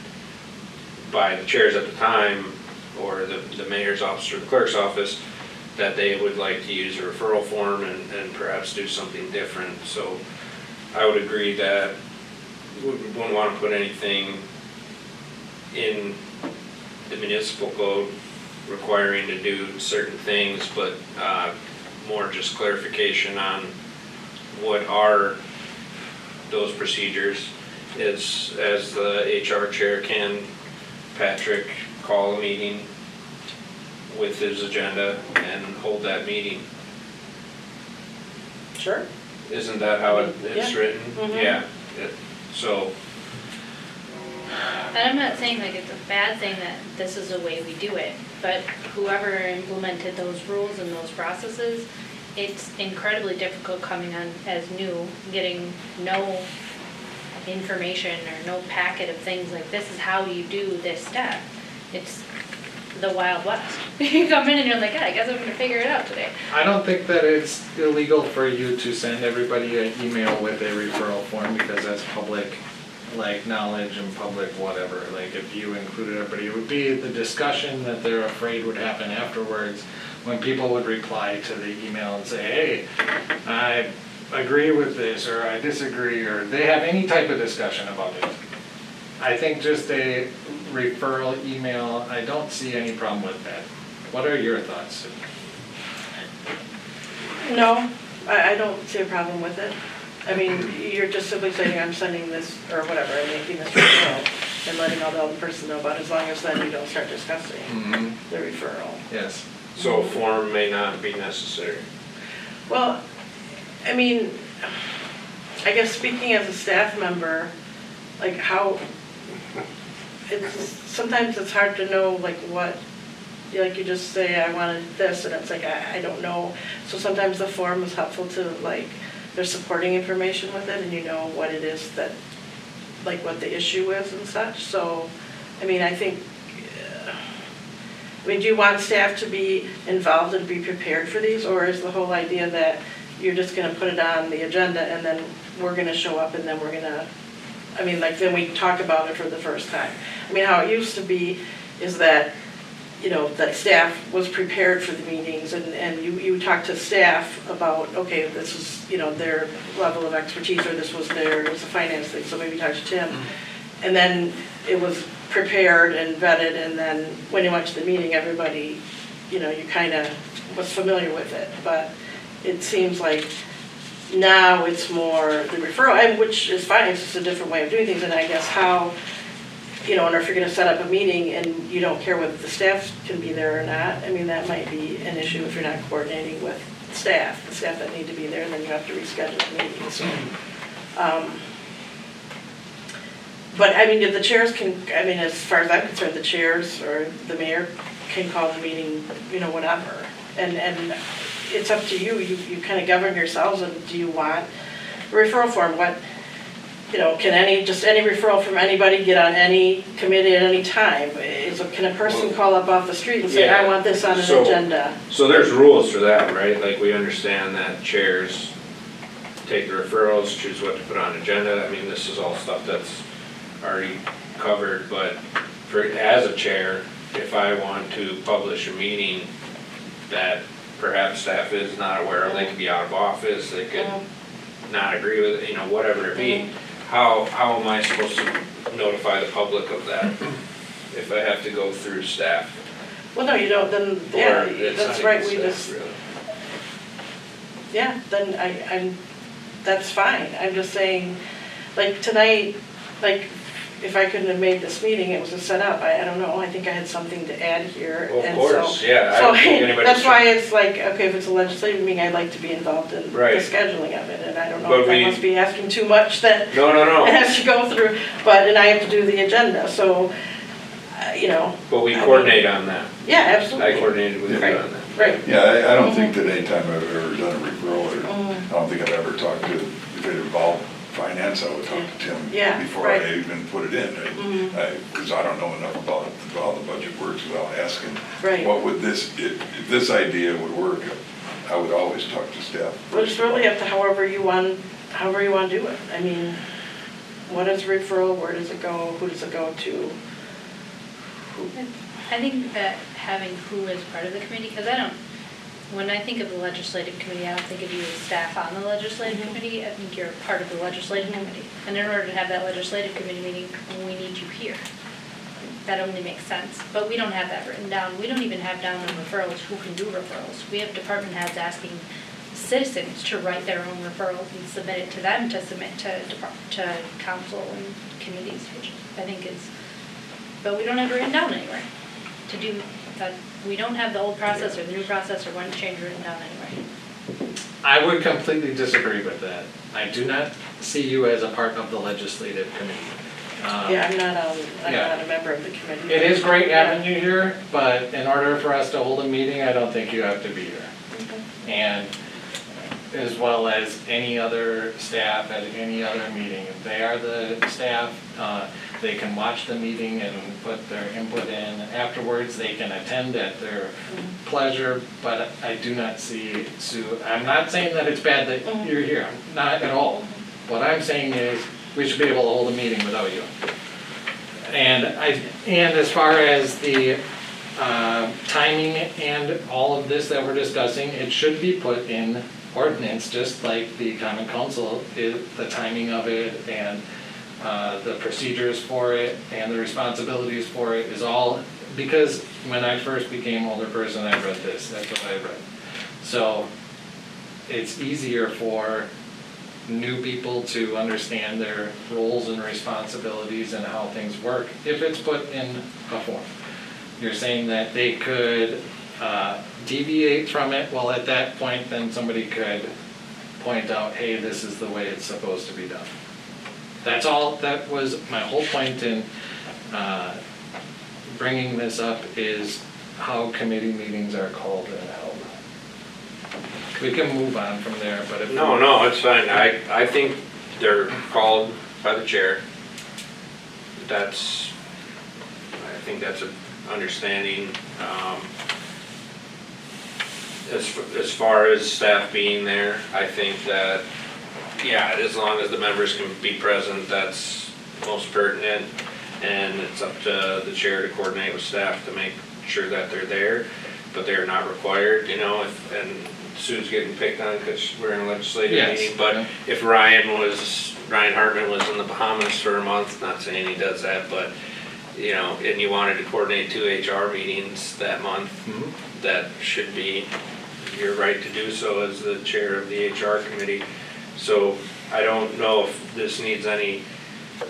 by the chairs at the time, or the mayor's office or the clerk's office, that they would like to use a referral form and perhaps do something different. So I would agree that we wouldn't want to put anything in the municipal code requiring to do certain things, but more just clarification on what are those procedures. As the HR chair, can Patrick call a meeting with his agenda and hold that meeting? Sure. Isn't that how it's Yeah. written? Mhm. Yeah. So, And I'm not saying like it's a bad thing that this is the way we do it, but whoever implemented those rules and those processes, it's incredibly difficult coming on as new, getting no information or no packet of things like this is how you do this step. It's the Wild West. You come in and you're like, I guess I'm gonna figure it out today. I don't think that it's illegal for you to send everybody an email with a referral form, because that's public, like, knowledge and public whatever. Like, if you included everybody, it would be the discussion that they're afraid would happen afterwards, when people would reply to the email and say, hey, I agree with this, or I disagree, or they have any type of discussion about it. I think just a referral email, I don't see any problem with that. What are your thoughts, Sue? No, I don't see a problem with it. I mean, you're just simply saying, I'm sending this, or whatever, I'm making this referral, and letting all the other person know about it, as long as then you don't start discussing the referral. Yes. So a form may not be necessary. Well, I mean, I guess speaking as a staff member, like how, sometimes it's hard to know like what, like you just say, I wanted this, and it's like, I don't know. So sometimes the form is helpful to like, there's supporting information with it and you know what it is that, like what the issue is and such. So, I mean, I think, do you want staff to be involved and be prepared for these? Or is the whole idea that you're just gonna put it on the agenda and then we're gonna show up and then we're gonna, I mean, like then we talk about it for the first time. I mean, how it used to be is that, you know, that staff was prepared for the meetings and you talk to staff about, okay, this is, you know, their level of expertise, or this was a finance thing, so maybe talk to Tim. And then it was prepared and vetted, and then when you went to the meeting, everybody, you know, you kind of was familiar with it. But it seems like now it's more the referral, and which is fine, it's just a different way of doing things, and I guess how, you know, and if you're gonna set up a meeting and you don't care whether the staff can be there or not, I mean, that might be an issue if you're not coordinating with the staff that need to be there, and then you have to reschedule the meeting, so. But I mean, if the chairs can, I mean, as far as I'm concerned, the chairs or the mayor can call the meeting, you know, whenever. And it's up to you, you kind of govern yourselves, and do you want a referral form? What, you know, can any referral from anybody get on any committee at any time? Can a person call up off the street and say, Yeah. I want this on an So- agenda? So there's rules for that, right? Like we understand that chairs take the referrals, choose what to put on agenda. I mean, this is all stuff that's already covered, but as a chair, if I want to publish a meeting that perhaps staff is not aware of, they could be out of office, they could not agree with it, you know, whatever it be. How am I supposed to notify the public of that if I have to go through staff? Well, no, you don't, then, yeah, Or it's that's not right, even we staff, just, really. yeah, then that's fine. I'm just saying, like tonight, like if I couldn't have made this meeting, it was a setup. I don't know, I think I had something to add here. Well, of and course, so- yeah, I So don't think anybody that's should- why it's like, okay, if it's a legislative meeting, I'd like to be involved in the Right. scheduling of it. And I don't know But if I we- must be asking too much that No. it has to go through, and I have to do the agenda, so, you know. But we I mean- coordinate on that. Yeah, I absolutely. coordinated with you Right. on that. Right. Yeah, I don't think that any time I've ever done a referral, or I don't think I've ever talked to, if it involved finance, I would talk to Tim Yeah, before right. I even put it in. Because I don't know enough about how the budget works without asking. Right. What would this, if this idea would work, I would always talk to staff. Well, it's really up to however you want to do it. I mean, what is referral, where does it go, who does it go to? I think that having who is part of the committee, because when I think of the legislative committee, I don't think of you as staff on the legislative committee, I think you're part of the legislative committee. And in order to have that legislative committee meeting, we need you here. That only makes sense, but we don't have that written down. We don't even have down on referrals, who can do referrals. We have department heads asking citizens to write their own referrals and submit it to them to submit to council and committees, which I think is, but we don't have it written down anywhere to do that. We don't have the old process or the new process or one change written down anywhere. I would completely disagree with that. I do not see you as a part of the legislative committee. Yeah, I'm yeah. not a member of the committee. It is great having you here, but in order for us to hold a meeting, I don't think you have to be here. And as well as any other staff at any other meeting. If they are the staff, they can watch the meeting and put their input in. Afterwards, they can attend at their pleasure, but I do not see, Sue, I'm not saying that it's bad that you're here, not at all. What I'm saying is, we should be able to hold a meeting without you. And as far as the timing and all of this that we're discussing, it should be put in ordinance, just like the common council is, the timing of it and the procedures for it and the responsibilities for it is all, because when I first became alderperson, I read this, that's what I read. So it's easier for new people to understand their roles and responsibilities and how things work if it's put in a form. You're saying that they could deviate from it, well, at that point, then somebody could point out, hey, this is the way it's supposed to be done. That's all, that was my whole point in bringing this up, is how committee meetings are called and held. We can move on from there, but if. No, it's fine. I think they're called by the chair. I think that's an understanding. As far as staff being there, I think that, yeah, as long as the members can be present, that's most pertinent. And it's up to the chair to coordinate with staff to make sure that they're there, but they're not required, and Sue's getting picked on because we're in a legislative Yes. meeting, but if Ryan Hartman was in the Bahamas for a month, not saying he does that, but, and you wanted to coordinate 2 HR meetings that month, that should be your right to do so as the chair of the HR committee. So I don't know if this needs any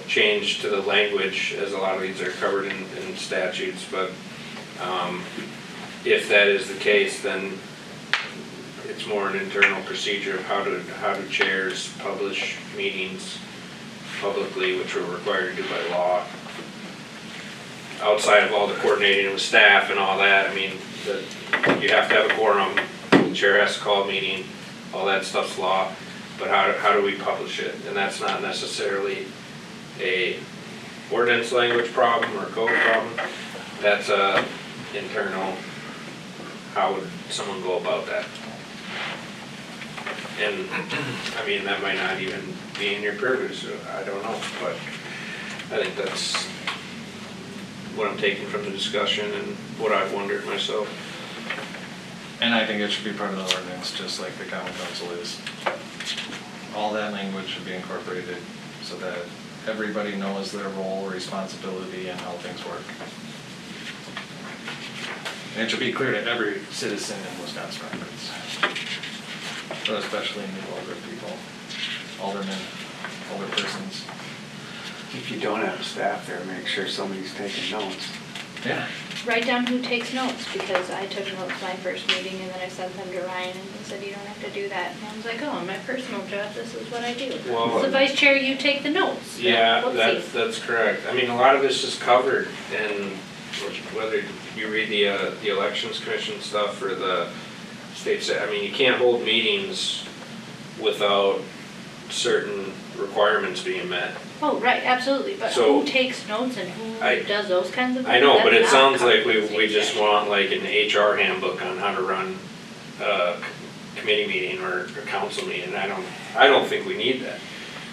change to the language, as a lot of these are covered in statutes, but if that is the case, then it's more an internal procedure of how do chairs publish meetings publicly, which we're required to do by law. Outside of all the coordinating with staff and all that, I mean, you have to have a quorum, the chair has to call a meeting, all that stuff's law, but how do we publish it? And that's not necessarily a ordinance language problem or code problem, that's a internal, how would someone go about that? And, I mean, that might not even be in your purview, so I don't know, but I think that's what I'm taking from the discussion and what I've wondered myself. And I think it should be part of the ordinance, just like the common council is. All that language should be incorporated so that everybody knows their role, responsibility, and how things work. And it should be clear to every citizen in Wisconsin Rapids, but especially new older people, aldermen, older persons. If you don't have staff there, make sure somebody's taking notes. Yeah. Write down who takes notes, because I took notes my first meeting and then I sent them to Ryan and he said, you don't have to do that. And I was like, oh, in my personal job, this is what I do. Well, As the vice chair, you take the notes. Yeah, Whoopsies. that's correct. I mean, a lot of this is covered, and whether you read the elections commission stuff or the states, I mean, you can't hold meetings without certain requirements being met. Oh, right, absolutely, but So, who takes notes and who I- does those kinds of things? I know, but it That's sounds not like covered in we state just statute. want like an HR handbook on how to run a committee meeting or a council meeting. I don't think we need that.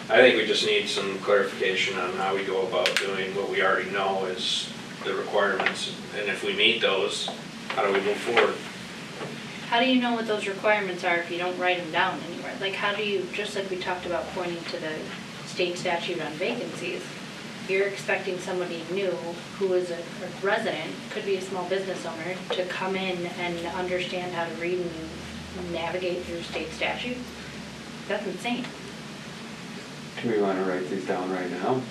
I think we just need some clarification on how we go about doing what we already know is the requirements. And if we meet those, how do we move forward? How do you know what those requirements are if you don't write them down anywhere? Like, how do you, just like we talked about pointing to the state statute on vacancies, you're expecting somebody new who is a resident, could be a small business owner, to come in and understand how to read and navigate through state statutes? That's insane. Do we want to write these down right now?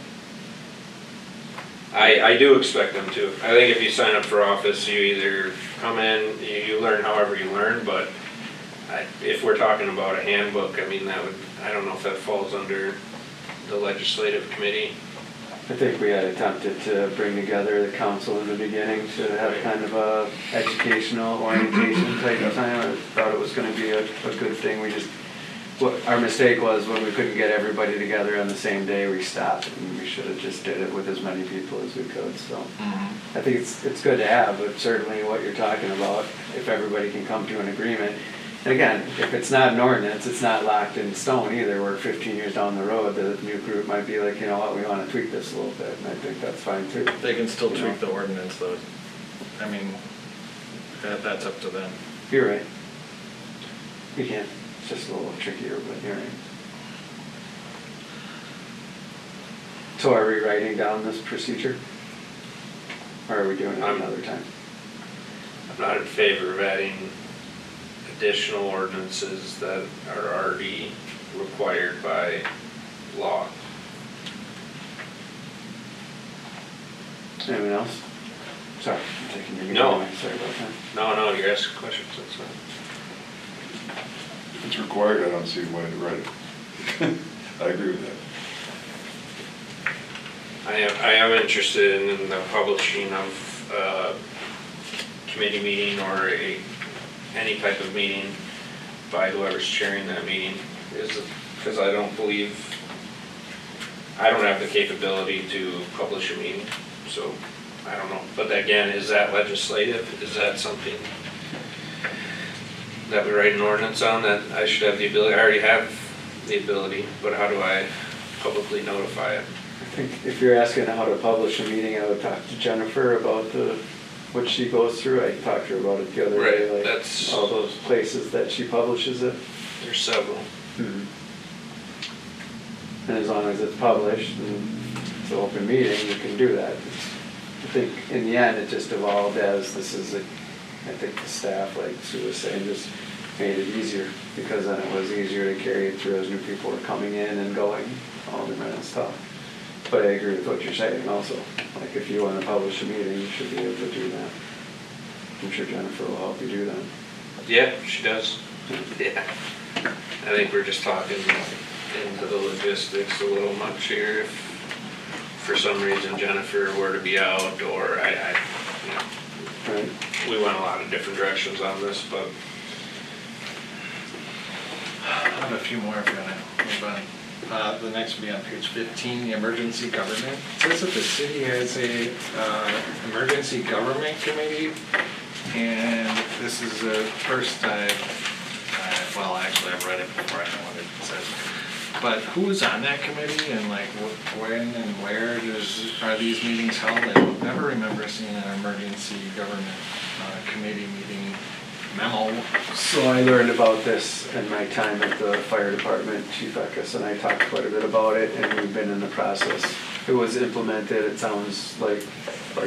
I do expect them to. I think if you sign up for office, you either come in, you learn however you learn, but if we're talking about a handbook, I mean, I don't know if that falls under the legislative committee. I think we had attempted to bring together the council in the beginning to have kind of a educational orientation type of time. I thought it was gonna be a good thing. What our mistake was when we couldn't get everybody together on the same day, we stopped, and we should have just did it with as many people as we could, so. I think it's good to have, but certainly what you're talking about, if everybody can come to an agreement. And again, if it's not an ordinance, it's not locked in stone either. We're 15 years down the road, the new group might be like, you know what, we want to tweak this a little bit, and I think that's fine too. They can still tweak the ordinance though. I mean, that's up to them. You're right. We can, it's just a little trickier, but you're right. So are we writing down this procedure? Or are we doing it another time? I'm not in favor of adding additional ordinances that are already required by law. Anyone else? Sorry, I'm taking your. No. Sorry about that. No, you're asking questions, that's fine. If it's required, I don't see why to write it. I agree with that. I am interested in the publishing of committee meeting or any type of meeting by whoever's chairing that meeting, because I don't have the capability to publish a meeting, so I don't know. But again, is that legislative? Is that something that we write an ordinance on that I should have the ability? I already have the ability, but how do I publicly notify it? I think if you're asking how to publish a meeting, I would talk to Jennifer about what she goes through. I talked to her about it the other day, Right, like that's- all those places that she publishes it. There's several. And as long as it's published and it's an open meeting, you can do that. I think in the end, it just evolved as I think the staff, like Sue was saying, just made it easier, because then it was easier to carry it through as new people were coming in and going, all different stuff. But I agree with what you're saying also. Like if you want to publish a meeting, you should be able to do that. I'm sure Jennifer will help you do that. Yeah, she does. Yeah. I think we're just talking into the logistics a little much here. If for some reason Jennifer were to be out, or Right? we went a lot of different directions on this, but I have a few more if you want to move on. The next will be on page 15, the emergency government. It says that the city has a emergency government committee, and this is the first time, well, actually I've read it before, I know what it says. But who's on that committee, and like when and where are these meetings held? I don't ever remember seeing an emergency government committee meeting memo. So I learned about this in my time at the fire department. Chief Eckes and I talked quite a bit about it, and we've been in the process. It was implemented, it sounds like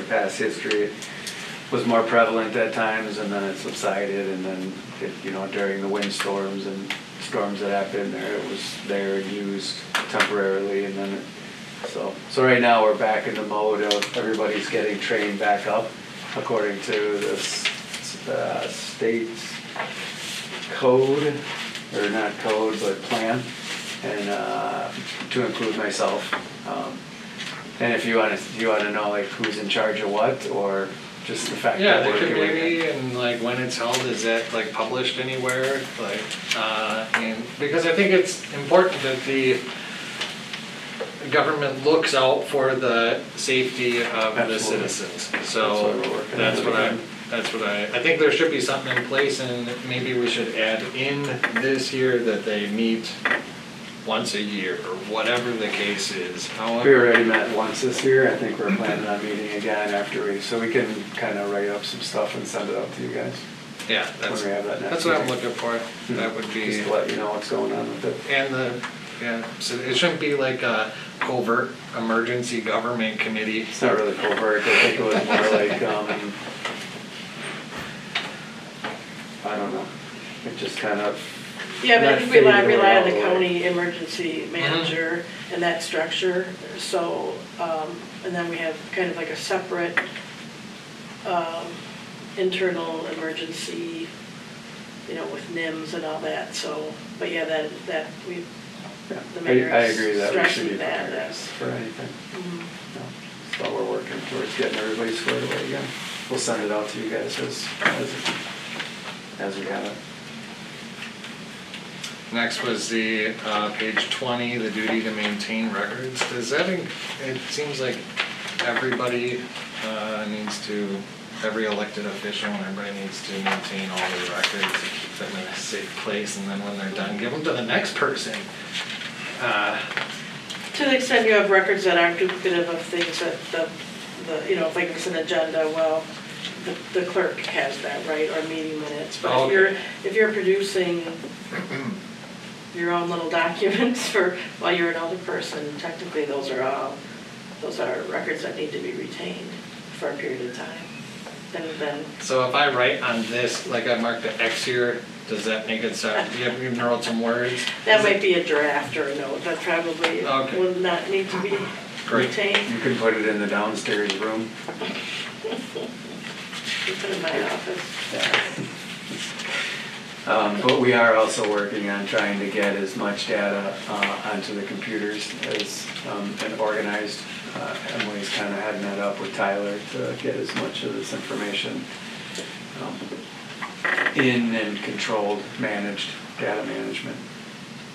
past history. It was more prevalent at times, and then it subsided, and then during the windstorms and storms that happened there, it was there and used temporarily, and then so right now we're back in the mode of everybody's getting trained back up according to this state code, or not code, but plan, and to include myself. And if you want to know like who's in charge of what, or just the fact Yeah, that the we're doing committee it. and like when it's held, is that like published anywhere? Like, and because I think it's important that the government looks out for the safety of the Absolutely. citizens. That's So why we're working that's on what it. I think there should be something in place, and maybe we should add in this year that they meet once a year or whatever the case is. We However, already met once this year. I think we're planning on meeting again so we can kind of write up some stuff and send it out to you guys yeah, when we have that next that's what I'm meeting. looking for. That would be. Just to let you know what's going on with it. And so it shouldn't be like a covert emergency government committee. It's not really covert. I think it was more like, I don't know. It just kind of. Yeah, but I not think we faded rely on the away. county emergency manager and that structure, so, and then we have kind of like a separate, internal emergency, with NIMS and all that, so, but yeah, that we, Yeah, the mayor I is agree that we should stressing be that, prepared that's. for anything. Mhm. No. So we're working towards getting everybody squared away again. We'll send it out to you guys as we have it. Next was the page 20, the duty to maintain records. Does that, it seems like everybody needs to, every elected official and everybody needs to maintain all their records and keep them in a safe place, and then when they're done, give them to the next person. To the extent you have records that aren't duplicative of things that if like it's an agenda, well, the clerk has that, right, or meeting minutes. But Okay. if you're producing your own little documents while you're another person, technically those are all Those are records that need to be retained for a period of time. And then, So if I write on this, like I marked the X here, does that make it sound, you have even wrote some words? that might be a draft or a note, that probably Okay. would not need to be Great. retained. You can put it in the downstairs room. Keep it in my office. But we are also working on trying to get as much data onto the computers as, and organized. Emily's kind of heading that up with Tyler to get as much of this information in and controlled, managed data management.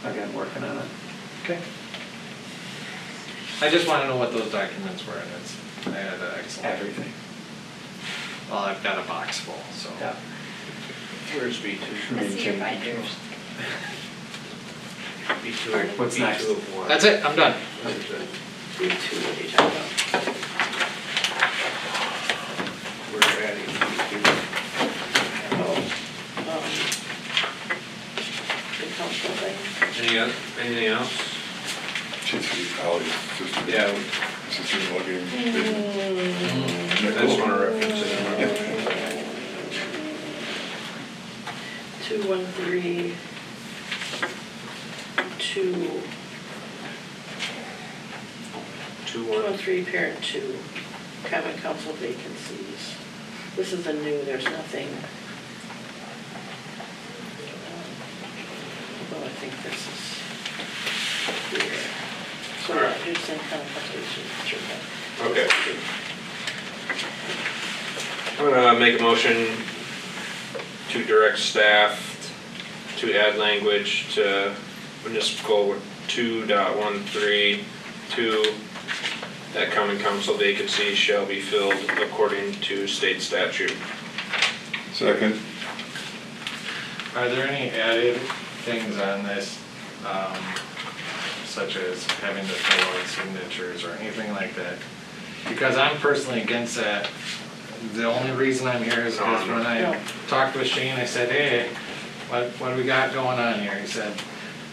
Again, working on it. Okay. I just want to know what those documents were, and it's, I had an excellent. Everything. Well, I've got a box full, so. Yeah. Where's B2? I see your binders. B2 or What's next? B2 of what? That's it, I'm done. B2, what are you talking about? We're adding B2. Oh, the council thing. Anything else? She's the Holly's sister. Yeah. Sister-in-law game. I just wanna reference it. 213, 213, parent 2, common council vacancies. This is a new, there's nothing. Although I think this is here. So All right. you're saying common council vacancies, sure. Okay. I'm gonna make a motion to direct staff to add language to municipal 2.132, that common council vacancies shall be filled according to state statute. Second. Are there any added things on this, such as having to fill out signatures or anything like that? Because I'm personally against that. The only reason I'm here is because when I talked with Shane, I said, hey, what do we got going on here? He said,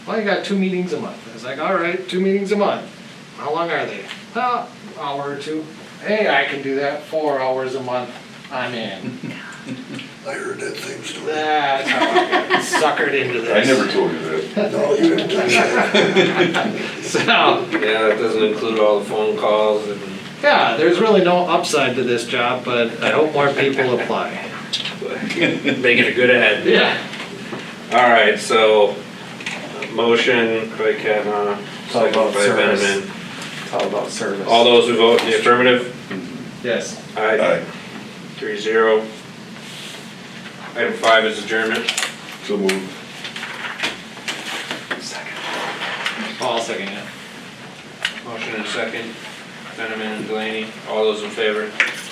well, you got 2 meetings a month. I was like, all right, 2 meetings a month. How long are they? Well, hour or 2. Hey, I can do that, 4 hours a month, I'm in. I heard that same story. That's how I got suckered into this. I never told you that. No, you didn't tell me that. So, Yeah, that doesn't include all the phone calls and yeah, there's really no upside to this job, but I hope more people apply. making a good ad. Yeah. All right, so motion by Kavanaugh, all second about by service. Benjamin. It's all about service. All those who vote in the affirmative? Yes. Aye. 3-0. Item 5 is adjournment. So moved. I'll second it. Motion and second. Benjamin and Delaney, all those in favor?